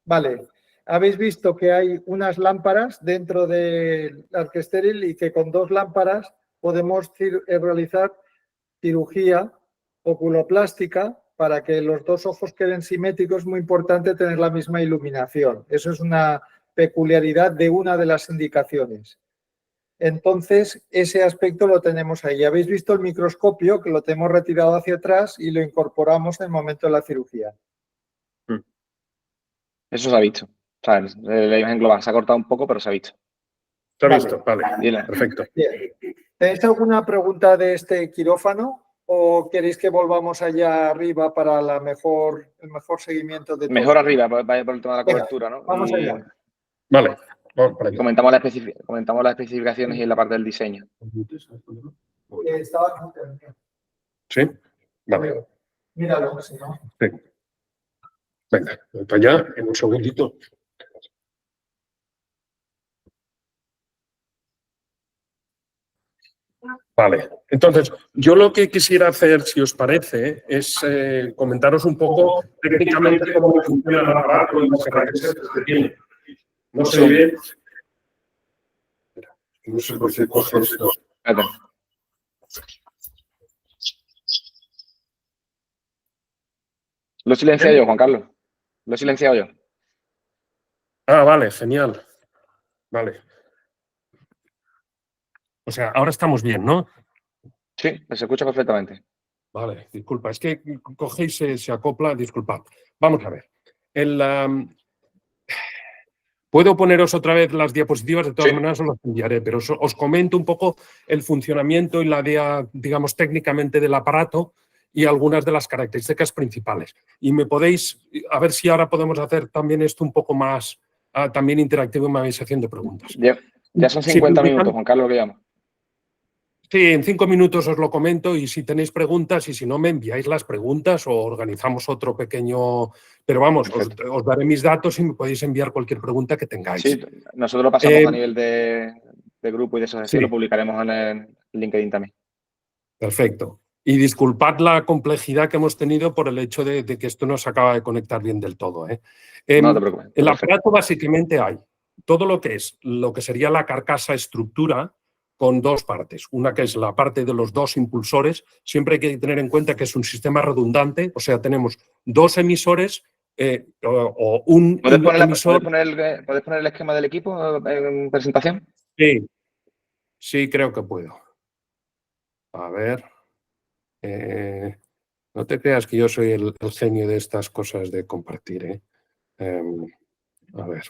Vale. Habéis visto que hay unas lámparas dentro del arquestéril y que con 2 lámparas podemos realizar cirugía oculoplástica para que los 2 ojos queden simétricos. Es muy importante tener la misma iluminación. Eso es una peculiaridad de una de las indicaciones. Entonces, ese aspecto lo tenemos ahí. Habéis visto el microscopio, que lo tenemos retirado hacia atrás y lo incorporamos en el momento de la cirugía. Eso se ha visto. O sea, la imagen global se ha cortado un poco, pero se ha visto. ¿Se ha visto? Vale, Dile. perfecto. Bien. ¿Tenéis alguna pregunta de este quirófano o queréis que volvamos allá arriba para el mejor seguimiento de todo? Mejor arriba, vaya por el tema de la cobertura, ¿no? Vamos allá. Vale, vamos para allá. Comentamos las especificaciones y en la parte del diseño. ¿Sí? Vale. Míralo, si no. Sí. Venga, voy para allá en un segundito. Vale, entonces, yo lo que quisiera hacer, si os parece, es comentaros un poco técnicamente cómo funciona el aparato y las características que tiene. No sé bien. No sé por qué coge esto. Espérate. Lo he silenciado yo, Juan Carlos. Lo he silenciado yo. Ah, vale, genial. Vale. O sea, ahora estamos bien, ¿no? Sí, se escucha perfectamente. Vale, disculpa, es que cogéis, se acopla, disculpad. Vamos a ver. Puedo poneros otra vez las diapositivas, de todas maneras os las enviaré, pero os comento un poco el funcionamiento y la idea, digamos, técnicamente del aparato y algunas de las características principales. Y me podéis, a ver si ahora podemos hacer también esto un poco más también interactivo y me vais haciendo preguntas. Ya son 50 minutos, Juan Carlos, que llamo. Sí, en 5 minutos os lo comento y si tenéis preguntas y si no me enviáis las preguntas o organizamos otro pequeño... Pero vamos, os daré mis datos y me podéis enviar cualquier pregunta que tengáis. Sí, nosotros lo pasamos a nivel de grupo y de asociación, lo publicaremos en el LinkedIn también. Perfecto. Y disculpad la complejidad que hemos tenido por el hecho de que esto no se acaba de conectar bien del todo. No te preocupes. El aparato básicamente hay todo lo que sería la carcasa estructura, con 2 partes. Una que es la parte de los 2 impulsores. Siempre hay que tener en cuenta que es un sistema redundante, o sea, tenemos 2 emisores o un emisor. ¿Puedes poner el esquema del equipo en presentación? Sí, sí, creo que puedo. A ver. No te creas que yo soy el genio de estas cosas de compartir. A ver.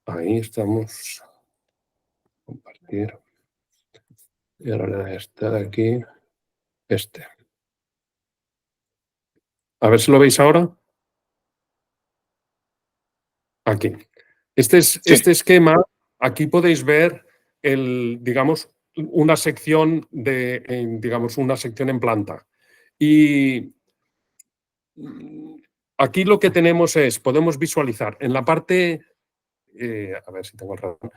Ahí estamos. Compartir. Y ahora está de aquí. A ver si lo veis ahora. Aquí. Este esquema, aquí podéis ver digamos, una sección en planta. Y aquí lo que tenemos podemos visualizar en la parte, a ver si tengo el ratón.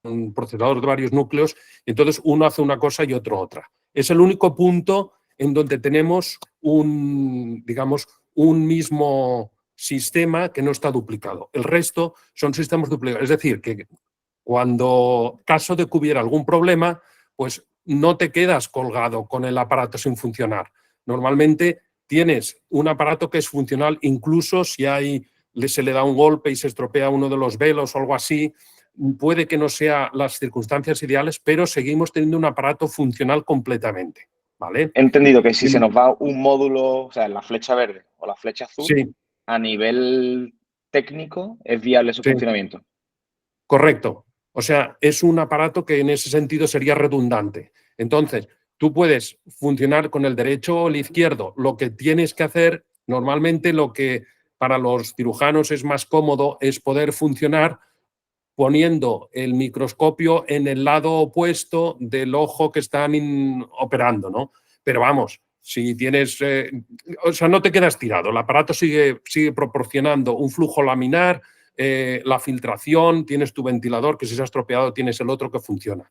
Un procesador de varios núcleos, entonces uno hace una cosa y otro otra. Es el único punto en donde tenemos un mismo sistema que no está duplicado. El resto son sistemas duplicados. Es decir, que cuando caso de que hubiera algún problema, pues no te quedas colgado con el aparato sin funcionar. Normalmente tienes un aparato que es funcional incluso si se le da un golpe y se estropea uno de los velos o algo así. Puede que no sean las circunstancias ideales, pero seguimos teniendo un aparato funcional completamente. ¿Vale? He entendido que si se nos va un módulo, o sea, la flecha verde o la flecha azul, sí, a nivel técnico es viable su funcionamiento. Correcto. O sea, es un aparato que en ese sentido sería redundante. Entonces, tú puedes funcionar con el derecho o el izquierdo. Lo que tienes que hacer, normalmente lo que para los cirujanos es más cómodo es poder funcionar poniendo el microscopio en el lado opuesto del ojo que están operando, ¿no? Pero vamos, Si tienes, o sea, no te quedas tirado. El aparato sigue proporcionando un flujo laminar, la filtración, tienes tu ventilador, que si se ha estropeado tienes el otro que funciona.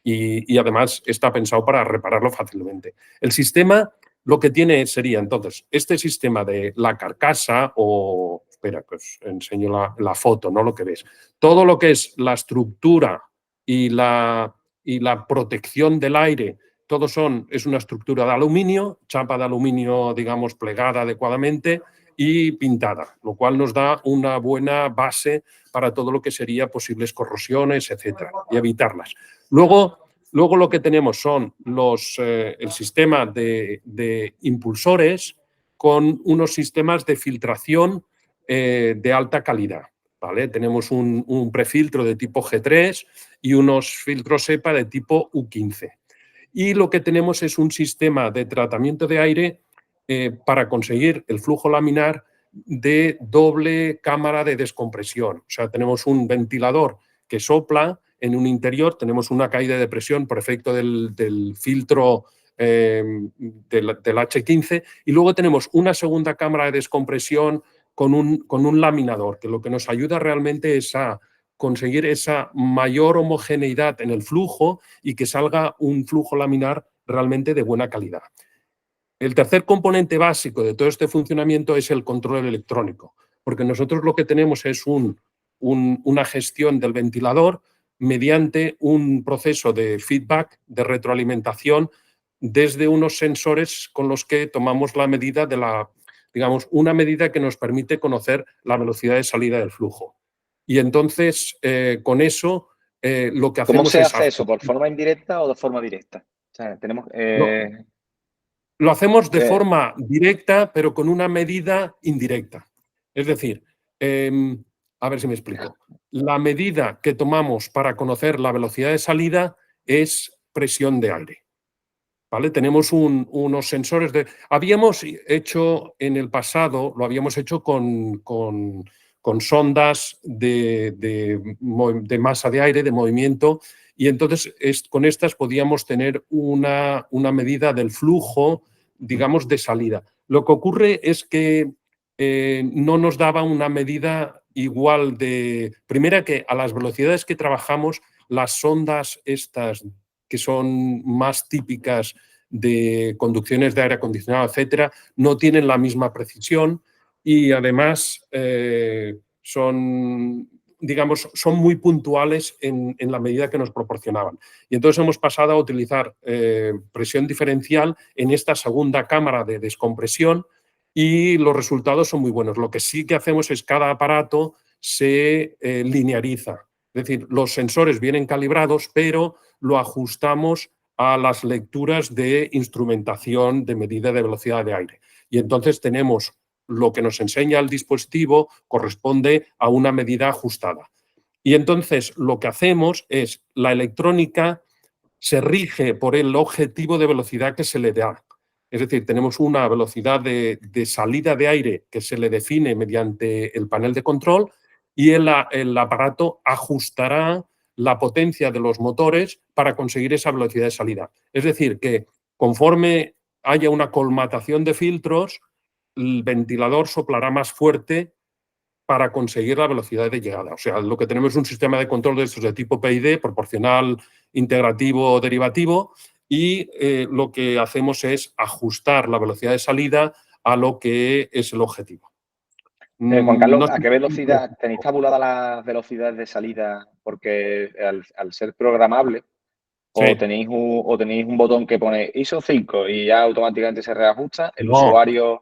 Y además está pensado para repararlo fácilmente. El sistema lo que tiene sería, entonces, este sistema de la carcasa o... Espera, que os enseño la foto, no lo que ves. Todo lo que es la estructura y la protección del aire, es una estructura de aluminio, chapa de aluminio, digamos, plegada adecuadamente y pintada, lo cual nos da una buena base para todo lo que sería posibles corrosiones, etcétera, y evitarlas. Luego lo que tenemos son el sistema de impulsores con unos sistemas de filtración de alta calidad. ¿Vale? Tenemos un prefiltro de tipo G3 y unos filtros EPA de tipo U15. Y lo que tenemos es un sistema de tratamiento de aire para conseguir el flujo laminar de doble cámara de descompresión. O sea, tenemos un ventilador que sopla en un interior, tenemos una caída de presión por efecto del filtro del H15 y luego tenemos una segunda cámara de descompresión con un laminador, que lo que nos ayuda realmente es a conseguir esa mayor homogeneidad en el flujo y que salga un flujo laminar realmente de buena calidad. El tercer componente básico de todo este funcionamiento es el control electrónico, porque nosotros lo que tenemos es una gestión del ventilador mediante un proceso de feedback, de retroalimentación, desde unos sensores con los que tomamos la medida digamos, una medida que nos permite conocer la velocidad de salida del flujo. Y entonces, con eso, lo que hacemos ¿Cómo se es... hace eso? ¿Por forma indirecta o de forma directa? O sea, tenemos... Lo hacemos de forma directa, pero con una medida indirecta. Es decir, a ver si me explico. La medida que tomamos para conocer la velocidad de salida es presión de aire. ¿Vale? Tenemos unos sensores de... Habíamos hecho en el pasado, lo habíamos hecho con sondas de masa de aire, de movimiento, y entonces con estas podíamos tener una medida del flujo, digamos, de salida. Lo que ocurre es que no nos daba una medida igual de... Primera, que a las velocidades que trabajamos, las sondas estas que son más típicas de conducciones de aire acondicionado, etcétera, no tienen la misma precisión y además son muy puntuales en la medida que nos proporcionaban. Y entonces hemos pasado a utilizar presión diferencial en esta segunda cámara de descompresión y los resultados son muy buenos. Lo que sí que hacemos es cada aparato se lineariza. Es decir, los sensores vienen calibrados, pero lo ajustamos a las lecturas de instrumentación de medida de velocidad de aire. Y entonces tenemos lo que nos enseña el dispositivo corresponde a una medida ajustada. Y entonces lo que hacemos es la electrónica se rige por el objetivo de velocidad que se le da. Es decir, tenemos una velocidad de salida de aire que se le define mediante el panel de control y el aparato ajustará la potencia de los motores para conseguir esa velocidad de salida. Es decir, que conforme haya una colmatación de filtros, el ventilador soplará más fuerte para conseguir la velocidad de llegada. O sea, lo que tenemos es un sistema de control de estos de tipo PID, proporcional, integrativo o derivativo, y lo que hacemos es ajustar la velocidad de salida a lo que es el objetivo. Juan Carlos, ¿a qué velocidad tenéis tabulada las velocidades de salida? Porque al ser programable, sí, o tenéis un botón que pone ISO 5 y ya automáticamente se reajusta, el usuario...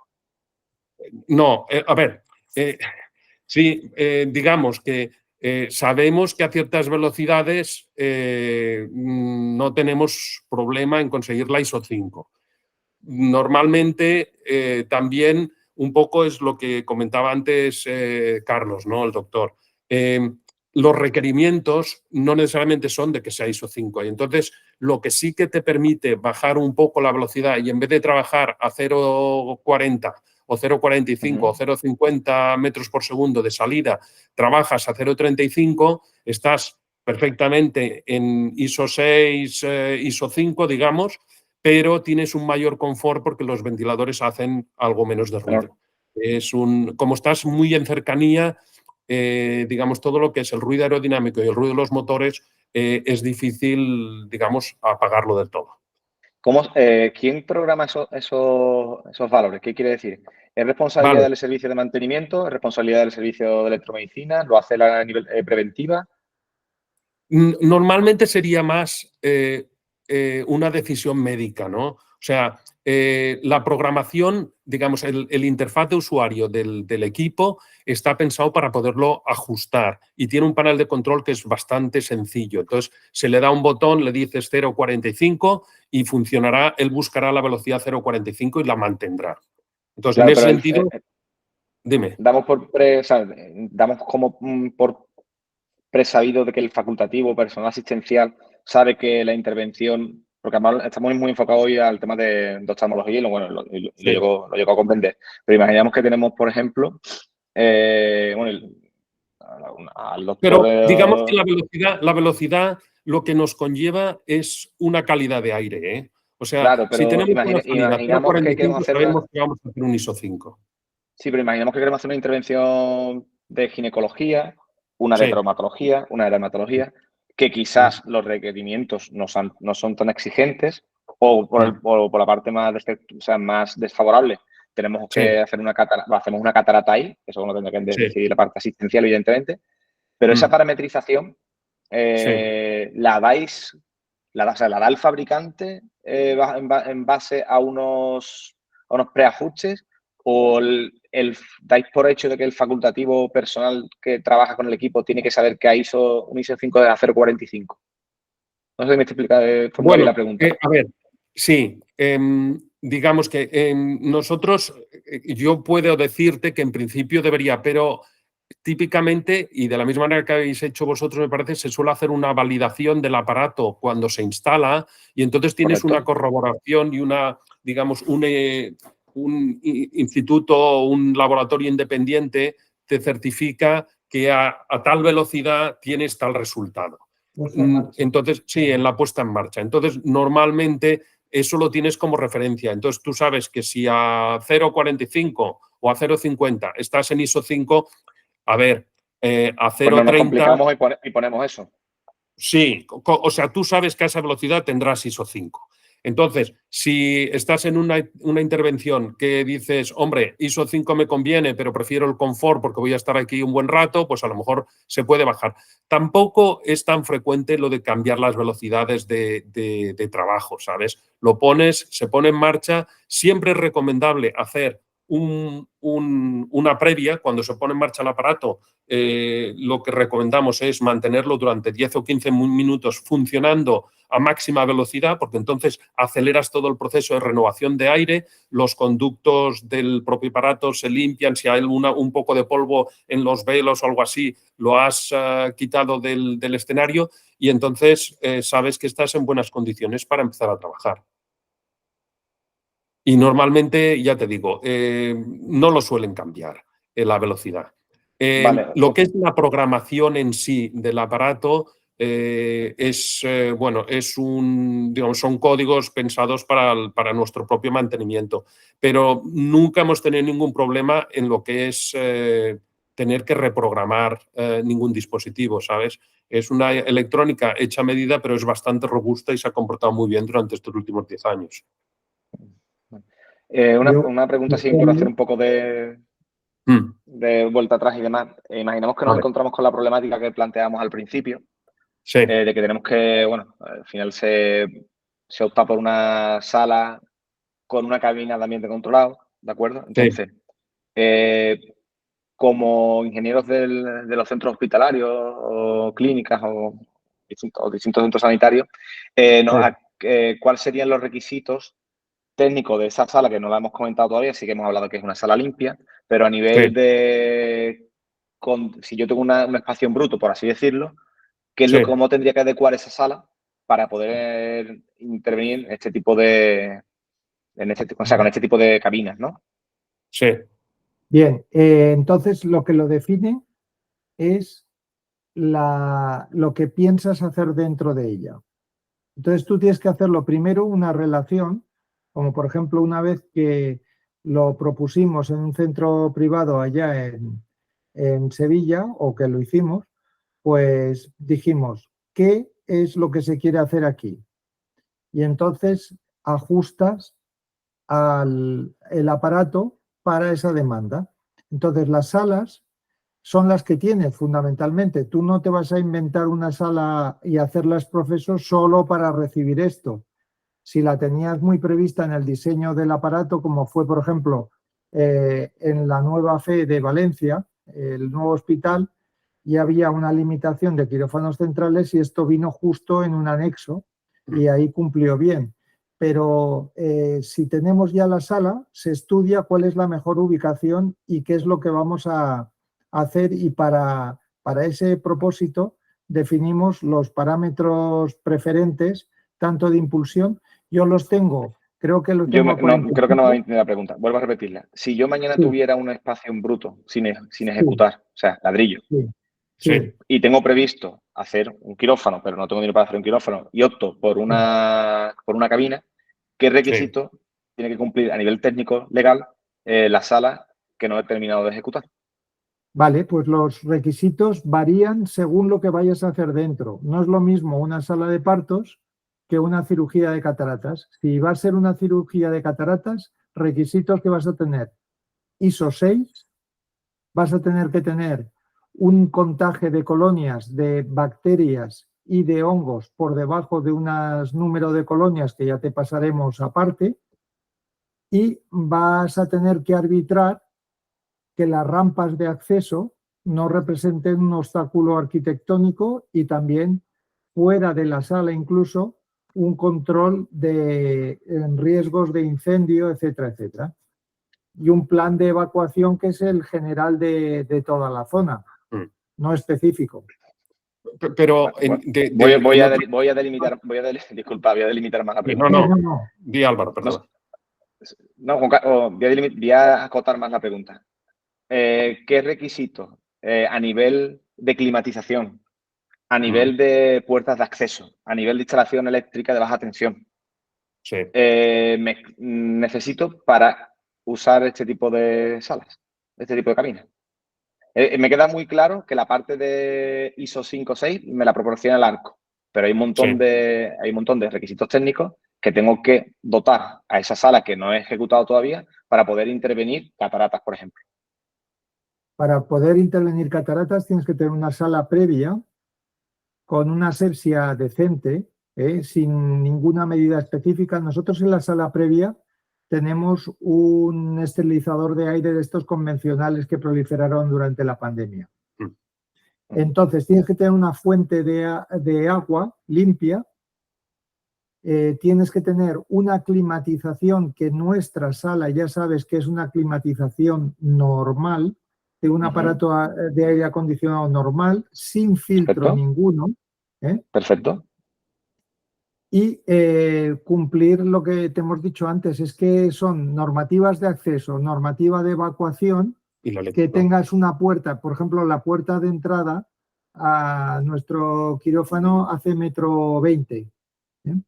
No, a ver, sí, digamos que sabemos que a ciertas velocidades no tenemos problema en conseguir la ISO 5. Normalmente también un poco es lo que comentaba antes Carlos, ¿no? El doctor. Los requerimientos no necesariamente son de que sea ISO 5 y entonces lo que sí que te permite bajar un poco la velocidad y en vez de trabajar a 0,40 o 0,45 o 0,50 metros por segundo de salida, trabajas a 0,35, estás perfectamente en ISO 6, ISO 5, digamos, pero tienes un mayor confort porque los ventiladores hacen algo menos de ruido. Como estás muy en cercanía, digamos, todo lo que es el ruido aerodinámico y el ruido de los motores es difícil, digamos, apagarlo del todo. ¿Quién programa esos valores? ¿Qué quiere decir? ¿Es responsabilidad del servicio de mantenimiento? ¿Es responsabilidad del servicio de electromedicina? ¿Lo hace a nivel preventiva? Normalmente sería más una decisión médica, ¿no? O sea, la programación, digamos, el interfaz de usuario del equipo está pensado para poderlo ajustar y tiene un panel de control que es bastante sencillo. Entonces, se le da un botón, le dices 0,45 y funcionará, él buscará la velocidad 0,45 y la mantendrá. Entonces, claro, en ese sentido, dime. Damos como por presabido de que el facultativo, personal asistencial, sabe que la intervención, porque además estamos muy enfocados hoy al tema de oftalmología y lo llego a comprender. Pero imaginamos que tenemos, por ejemplo, al doctor... Pero digamos que la velocidad lo que nos conlleva es una calidad de aire, ¿eh? O sea, claro, pero si tenemos una salida imaginamos 0,45, que queremos hacer sabemos que vamos a hacer un ISO 5. Sí, pero imaginamos que queremos hacer una intervención de ginecología, una de traumatología, una de dermatología, que quizás los requerimientos no son tan exigentes o por la parte más desfavorable. Tenemos que hacer hacemos una catarata ahí, eso no tendrá que decidir la parte asistencial, evidentemente, pero esa parametrización la da el fabricante en base a unos preajustes o dais por hecho de que el facultativo personal que trabaja con el equipo tiene que saber que un ISO 5 de 0,45. No sé si me explica bien la pregunta. A ver, sí. Digamos que nosotros, yo puedo decirte que en principio debería, pero típicamente, y de la misma manera que habéis hecho vosotros, me parece, se suele hacer una validación del aparato cuando se instala y entonces tienes una corroboración y digamos, un instituto o un laboratorio independiente te certifica que a tal velocidad tienes tal resultado. Entonces, sí, en la puesta en marcha. Entonces, normalmente eso lo tienes como referencia. Entonces, tú sabes que si a 0,45 o a 0,50 estás en ISO 5, a ver, a 0,30... nos complicamos y ponemos eso. Sí, o sea, tú sabes que a esa velocidad tendrás ISO 5. Entonces, si estás en una intervención que dices, hombre, ISO 5 me conviene, pero prefiero el confort porque voy a estar aquí un buen rato, pues a lo mejor se puede bajar. Tampoco es tan frecuente lo de cambiar las velocidades de trabajo, ¿sabes? Lo pones, se pone en marcha. Siempre es recomendable hacer una previa. Cuando se pone en marcha el aparato, lo que recomendamos es mantenerlo durante 10 o 15 minutos funcionando a máxima velocidad, porque entonces aceleras todo el proceso de renovación de aire, los conductos del propio aparato se limpian, si hay un poco de polvo en los velos o algo así, lo has quitado del escenario y entonces sabes que estás en buenas condiciones para empezar a trabajar. Y normalmente, ya te digo, no lo suelen cambiar la velocidad. Vale. Lo que es la programación en sí del aparato digamos, son códigos pensados para nuestro propio mantenimiento, pero nunca hemos tenido ningún problema en lo que es tener que reprogramar ningún dispositivo, ¿sabes? Es una electrónica hecha a medida, pero es bastante robusta y se ha comportado muy bien durante estos últimos 10 años. Una pregunta así por hacer un poco de vuelta atrás y demás. Imaginamos que nos encontramos con la problemática que planteamos al principio, de que tenemos que, al final se opta por una sala con una cabina de ambiente controlado, ¿de acuerdo? Entonces, como ingenieros de los centros hospitalarios o clínicas o distintos centros sanitarios, ¿cuáles serían los requisitos técnico de esa sala, que no la hemos comentado todavía, sí que hemos hablado que es una sala limpia, pero a nivel si yo tengo un espacio en bruto, por así decirlo, ¿cómo tendría que adecuar esa sala para poder intervenir en este tipo con este tipo de cabinas, ¿no? Sí. Bien, entonces lo que lo define es lo que piensas hacer dentro de ella. Entonces tú tienes que hacerlo primero una relación, como por ejemplo una vez que lo propusimos en un centro privado allá en Sevilla, o que lo hicimos, pues dijimos, ¿qué es lo que se quiere hacer aquí? Y entonces ajustas el aparato para esa demanda. Entonces las salas son las que tienes fundamentalmente. Tú no te vas a inventar una sala y hacerlas profesor solo para recibir esto. Si la tenías muy prevista en el diseño del aparato, como fue, por ejemplo, en la nueva FE de Valencia, el nuevo hospital, y había una limitación de quirófanos centrales y esto vino justo en un anexo y ahí cumplió bien. Pero si tenemos ya la sala, se estudia cuál es la mejor ubicación y qué es lo que vamos a hacer, y para ese propósito definimos los parámetros preferentes, tanto de impulsión. Yo los tengo, creo que los tengo. Creo que no me entendí la pregunta. Vuelvo a repetirla. Si yo mañana tuviera un espacio en bruto sin ejecutar, o sea, ladrillo, y tengo previsto hacer un quirófano, pero no tengo dinero para hacer un quirófano, y opto por una cabina, ¿qué requisito tiene que cumplir a nivel técnico, legal, la sala que no he terminado de ejecutar? Vale, pues los requisitos varían según lo que vayas a hacer dentro. No es lo mismo una sala de partos que una cirugía de cataratas. Si va a ser una cirugía de cataratas, requisitos que vas a tener: ISO 6, vas a tener que tener un contaje de colonias de bacterias y de hongos por debajo de un número de colonias que ya te pasaremos aparte, y vas a tener que arbitrar que las rampas de acceso no representen un obstáculo arquitectónico, y también fuera de la sala incluso un control de riesgos de incendio, etcétera, etcétera. Y un plan de evacuación que es el general de toda la zona, no específico. Pero voy a delimitar más la pregunta. No. Di, Álvaro, perdón. Voy a acotar más la pregunta. ¿Qué requisitos a nivel de climatización, a nivel de puertas de acceso, a nivel de instalación eléctrica de baja tensión necesito para usar este tipo de salas, este tipo de cabinas? Me queda muy claro que la parte de ISO 5 o 6 me la proporciona el ARCO, pero hay un montón de requisitos técnicos que tengo que dotar a esa sala que no he ejecutado todavía para poder intervenir cataratas, por ejemplo. Para poder intervenir cataratas tienes que tener una sala previa con una asepsia decente, sin ninguna medida específica. Nosotros en la sala previa tenemos un esterilizador de aire de estos convencionales que proliferaron durante la pandemia. Entonces tienes que tener una fuente de agua limpia, tienes que tener una climatización, que nuestra sala ya sabes que es una climatización normal, de un aparato de aire acondicionado normal, sin filtro ninguno. Perfecto. Y cumplir lo que te hemos dicho antes, es que son normativas de acceso, normativa de evacuación, que tengas una puerta, por ejemplo, la puerta de entrada a nuestro quirófano hace 1,20 m,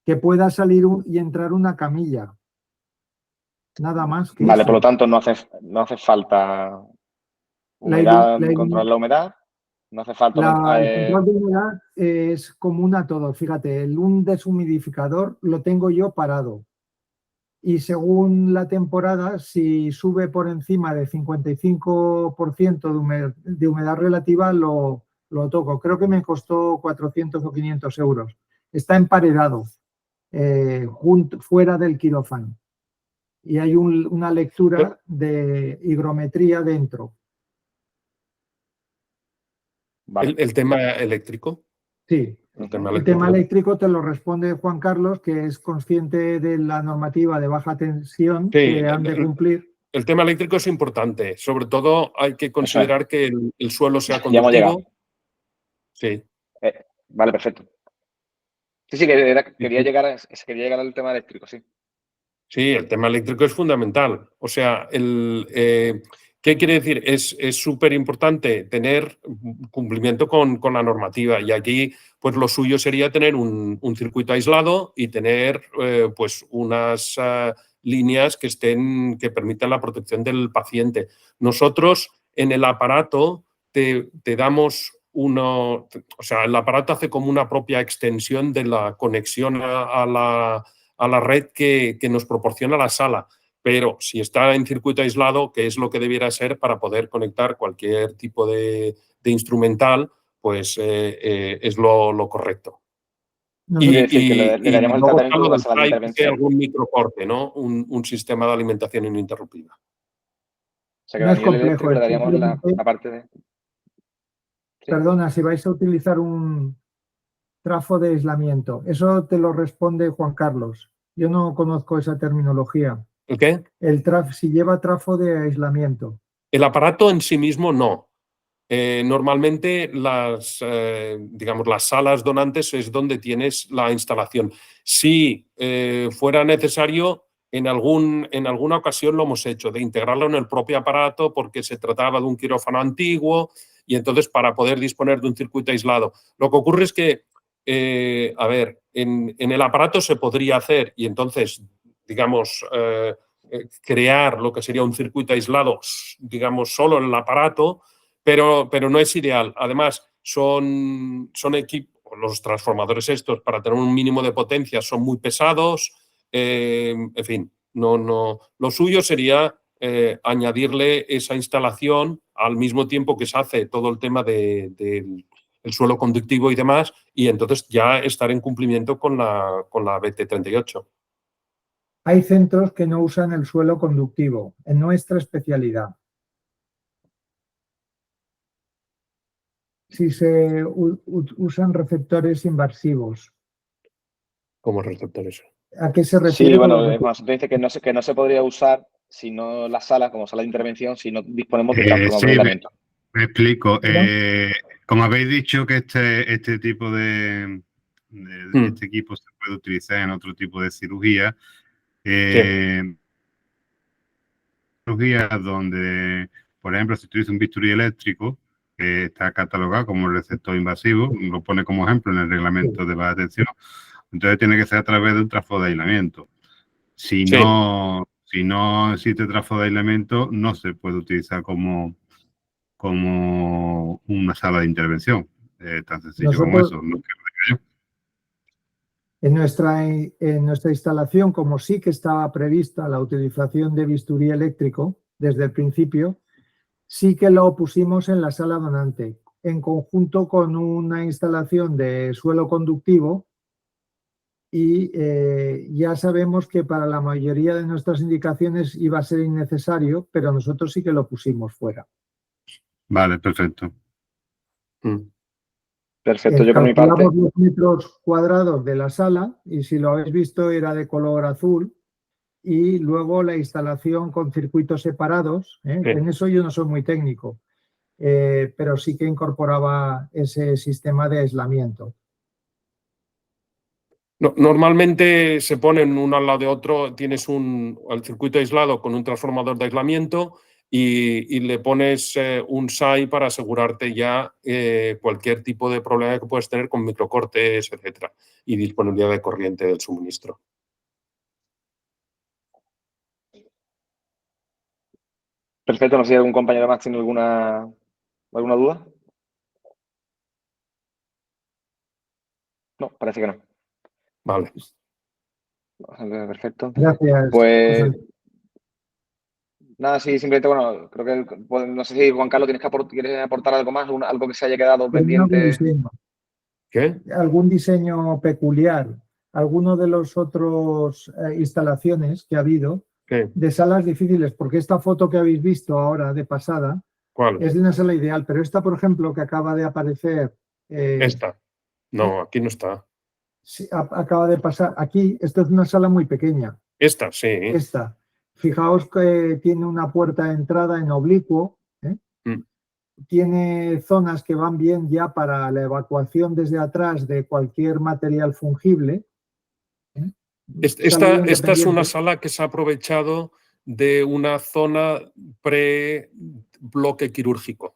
que pueda salir y entrar una camilla. Nada más que vale, eso. Por lo tanto, no hace falta humedad, controlar la humedad. No hace falta. El control de humedad es común a todos. Fíjate, un deshumidificador lo tengo yo parado. Y según la temporada, si sube por encima de 55% de humedad relativa, lo toco. Creo que me costó 400 o 500 euros. Está emparedado, fuera del quirófano. Y hay una lectura de higrometría dentro. Vale. ¿El tema eléctrico? Sí. El tema eléctrico te lo responde Juan Carlos, que es consciente de la normativa de baja tensión que han de cumplir. El tema eléctrico es importante. Sobre todo hay que considerar que el suelo sea conductivo. Sí. Vale, perfecto. Sí, quería llegar al tema eléctrico, sí. Sí, el tema eléctrico es fundamental. O sea, ¿Qué quiere decir? Es súper importante tener cumplimiento con la normativa y aquí pues lo suyo sería tener un circuito aislado y tener pues unas líneas que permitan la protección del paciente. Nosotros en el aparato te damos o sea, el aparato hace como una propia extensión de la conexión a la red que nos proporciona la sala. Pero si está en circuito aislado, que es lo que debiera ser para poder conectar cualquier tipo de instrumental, pues es lo correcto. Y le daríamos el tratamiento de la sala de intervención. Algún microcorte, ¿no? Un sistema de alimentación ininterrumpida. O sea que no es complejo, le daríamos la parte de... ¿Sí? Perdona, si vais a utilizar un trafo de aislamiento, eso te lo responde Juan Carlos. Yo no conozco esa terminología. ¿El qué? Si lleva trafo de aislamiento. El aparato en sí mismo no. Normalmente digamos, las salas donantes es donde tienes la instalación. Si fuera necesario, en alguna ocasión lo hemos hecho, de integrarlo en el propio aparato porque se trataba de un quirófano antiguo y entonces para poder disponer de un circuito aislado. Lo que ocurre es que, a ver, en el aparato se podría hacer y entonces, digamos, crear lo que sería un circuito aislado, digamos, solo en el aparato, pero no es ideal. Además, son equipos, los transformadores estos, para tener un mínimo de potencia, son muy pesados. En fin, no. Lo suyo sería añadirle esa instalación al mismo tiempo que se hace todo el tema del suelo conductivo y demás, y entonces ya estar en cumplimiento con la BT38. Hay centros que no usan el suelo conductivo, en nuestra especialidad. Si se usan receptores invasivos. ¿Cómo receptores? ¿A qué se refiere? Sí, bueno, además dice que no se podría usar si no la sala, como sala de intervención, si no disponemos de transformador de aislamiento. Me explico. Como habéis dicho que este tipo de este equipo se puede utilizar en otro tipo de cirugía, cirugías donde, por ejemplo, si utiliza un bisturí eléctrico, que está catalogado como receptor invasivo, lo pone como ejemplo en el reglamento de baja tensión, entonces tiene que ser a través de un trafo de aislamiento. Si no existe trafo de aislamiento, no se puede utilizar como una sala de intervención. Tan sencillo como eso. ¿No? En nuestra instalación, como sí que estaba prevista la utilización de bisturí eléctrico desde el principio, sí que lo pusimos en la sala donante, en conjunto con una instalación de suelo conductivo y ya sabemos que para la mayoría de nuestras indicaciones iba a ser innecesario, pero nosotros sí que lo pusimos fuera. Vale, perfecto. Perfecto, yo por mi parte. Calculamos los metros cuadrados de la sala y si lo habéis visto era de color azul y luego la instalación con circuitos separados. Sí. En eso yo no soy muy técnico, pero sí que incorporaba ese sistema de aislamiento. Normalmente se ponen uno al lado de otro, tienes el circuito aislado con un transformador de aislamiento y le pones un SAI para asegurarte ya cualquier tipo de problema que puedes tener con microcortes, etcétera, y disponibilidad de corriente del suministro. Perfecto, no sé si algún compañero más tiene alguna duda. No, parece que no. Vale. Perfecto. Gracias. Pues nada, sí, simplemente, bueno, creo que no sé si Juan Carlos quieres aportar algo más, algo que se haya quedado pendiente. ¿Qué? Algún diseño peculiar, alguno de los otros instalaciones que ha habido de salas difíciles, porque esta foto que habéis visto ahora de pasada es de una sala ideal, pero esta, por ejemplo, que acaba de aparecer. Esta. No, aquí no está. Sí, acaba de pasar. Aquí, esto es una sala muy pequeña. Esta, sí. Esta. Fijaos que tiene una puerta de entrada en oblicuo. Tiene zonas que van bien ya para la evacuación desde atrás de cualquier material fungible. Esta es una sala que se ha aprovechado de una zona pre-bloque quirúrgico.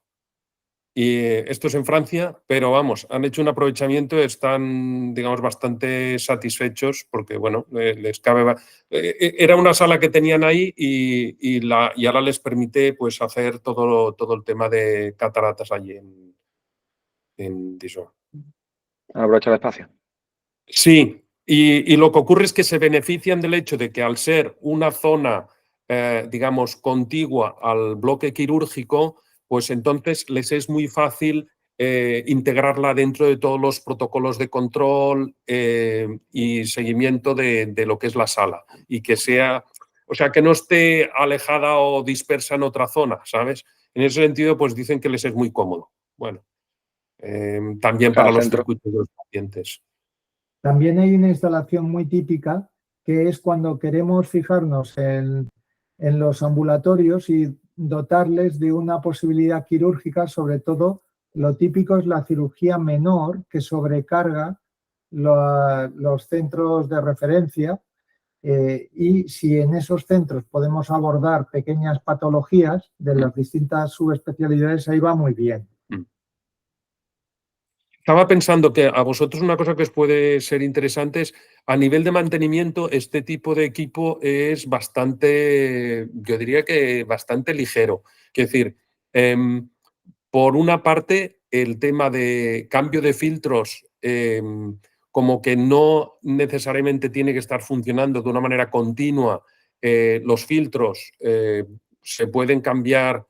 Y esto es en Francia, pero vamos, han hecho un aprovechamiento, están, digamos, bastante satisfechos porque, bueno, les cabe... Era una sala que tenían ahí y ahora les permite, pues, hacer todo el tema de cataratas allí en Dijon. Aprovechar el espacio. Sí, y lo que ocurre es que se benefician del hecho de que al ser una zona, digamos, contigua al bloque quirúrgico, pues entonces les es muy fácil integrarla dentro de todos los protocolos de control y seguimiento de lo que es la sala y que sea, o sea, que no esté alejada o dispersa en otra zona, ¿sabes? En ese sentido, pues dicen que les es muy cómodo. Bueno, también para los circuitos de los pacientes. También hay una instalación muy típica que es cuando queremos fijarnos en los ambulatorios y dotarles de una posibilidad quirúrgica, sobre todo lo típico es la cirugía menor que sobrecarga los centros de referencia y si en esos centros podemos abordar pequeñas patologías de las distintas subespecialidades, ahí va muy bien. Estaba pensando que a vosotros una cosa que os puede ser interesante es, a nivel de mantenimiento, este tipo de equipo es bastante, yo diría que bastante ligero. Es decir, por una parte, el tema de cambio de filtros, como que no necesariamente tiene que estar funcionando de una manera continua. Los filtros se pueden cambiar,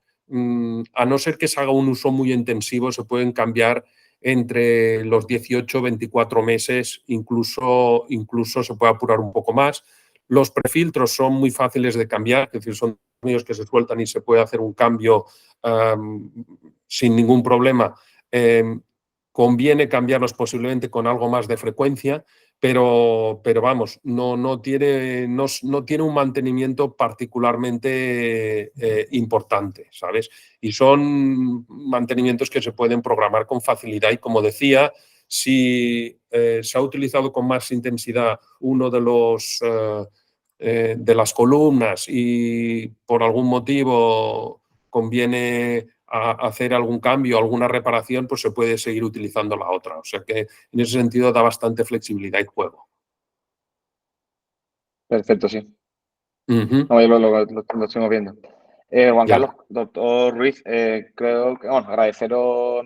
a no ser que se haga un uso muy intensivo, se pueden cambiar entre los 18 y 24 meses, incluso se puede apurar un poco más. Los prefiltros son muy fáciles de cambiar, es decir, son tornillos que se sueltan y se puede hacer un cambio sin ningún problema. Conviene cambiarlos posiblemente con algo más de frecuencia, pero vamos, no tiene un mantenimiento particularmente importante, ¿sabes? Y son mantenimientos que se pueden programar con facilidad y, como decía, si se ha utilizado con más intensidad uno de las columnas y por algún motivo conviene hacer algún cambio, alguna reparación, pues se puede seguir utilizando la otra. O sea que en ese sentido da bastante flexibilidad y juego. Perfecto, sí. No, yo lo estamos viendo. Juan Carlos, doctor Ruiz, creo que, bueno, agradeceros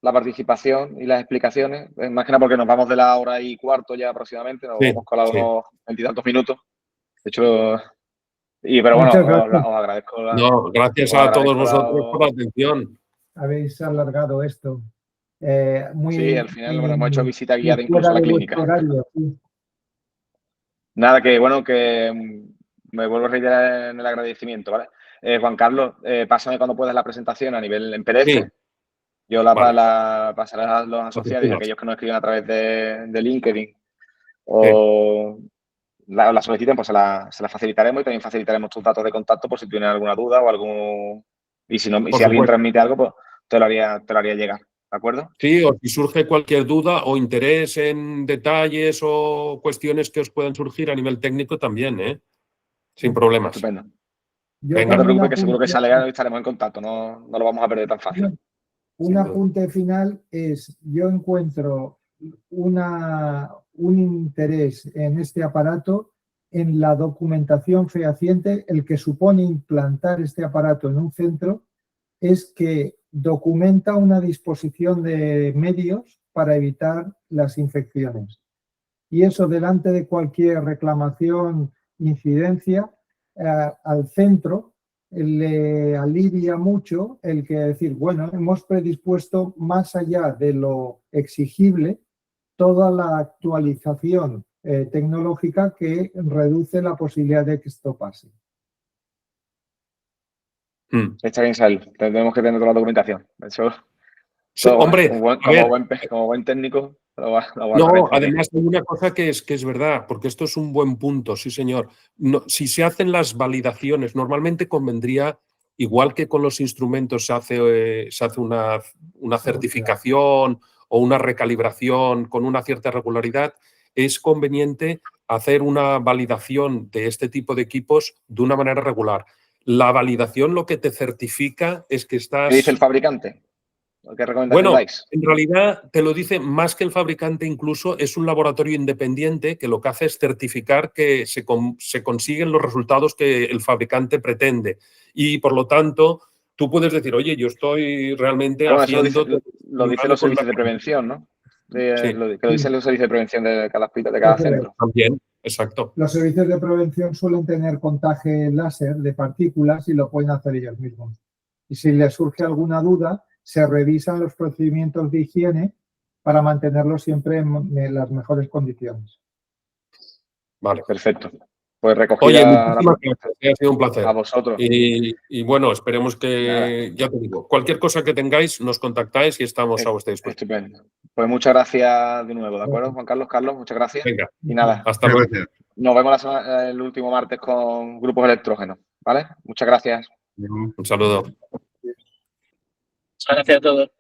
la participación y las explicaciones, más que nada porque nos vamos de la hora y cuarto ya aproximadamente, nos hemos colado unos 20 y tantos minutos. De hecho, pero bueno, os agradezco. No, gracias a todos vosotros por la atención. Habéis alargado esto. Sí, al final hemos hecho visita guiada incluso a la clínica. Horario, sí. Nada, que bueno, que me vuelvo a reiterar en el agradecimiento, ¿vale? Juan Carlos, pásame cuando puedas la presentación a nivel en PDF. Sí. Yo la pasaré a los asociados y a aquellos que nos escriben a través de LinkedIn o la soliciten, pues se la facilitaremos y también facilitaremos tus datos de contacto por si tienen alguna duda o algún... Y si alguien transmite algo, pues te lo haría llegar. ¿De acuerdo? Sí, o si surge cualquier duda o interés en detalles o cuestiones que os puedan surgir a nivel técnico también, sin problemas. Estupendo. Venga, no te preocupes, que seguro que sale y estaremos en contacto, no lo vamos a perder tan fácil. Un apunte final es, yo encuentro un interés en este aparato en la documentación fehaciente. El que supone implantar este aparato en un centro es que documenta una disposición de medios para evitar las infecciones. Y eso, delante de cualquier reclamación, incidencia, al centro le alivia mucho el que decir, bueno, hemos predispuesto más allá de lo exigible toda la actualización tecnológica que reduce la posibilidad de que esto pase. Está bien, Sal. Tenemos que tener toda la documentación. Eso, sí, hombre, como buen técnico, lo no, además hay una cosa que es verdad, porque esto es un buen punto, sí señor. No, si se hacen las validaciones, normalmente convendría, igual que con los instrumentos se hace una certificación o una recalibración con una cierta regularidad, es conveniente hacer una validación de este tipo de equipos de una manera regular. La validación lo que te certifica es que estás... ¿Qué dice el fabricante? ¿Qué recomendación Bueno, dais? en realidad te lo dice más que el fabricante, incluso es un laboratorio independiente que lo que hace es certificar que se consiguen los resultados que el fabricante pretende. Y por lo tanto, tú puedes decir, oye, yo estoy realmente haciendo... Lo dicen los servicios de prevención, ¿no? Sí. Que lo dicen los servicios de prevención de cada centro. También, exacto. Los servicios de prevención suelen tener contaje láser de partículas y lo pueden hacer ellos mismos. Y si les surge alguna duda, se revisan los procedimientos de higiene para mantenerlos siempre en las mejores condiciones. Vale. Perfecto. Pues recogida. Oye, muchísimas gracias. Ha sido un placer. A vosotros. Y bueno, esperemos que, ya te digo, cualquier cosa que tengáis, nos contactáis y estamos a vuestra disposición. Estupendo. Pues muchas gracias de nuevo, ¿de acuerdo, Juan Carlos? Carlos, muchas gracias. Venga. Y nada, Hasta luego. nos vemos el último martes con grupos electrógenos, ¿vale? Muchas gracias. Un saludo. Muchas gracias a todos.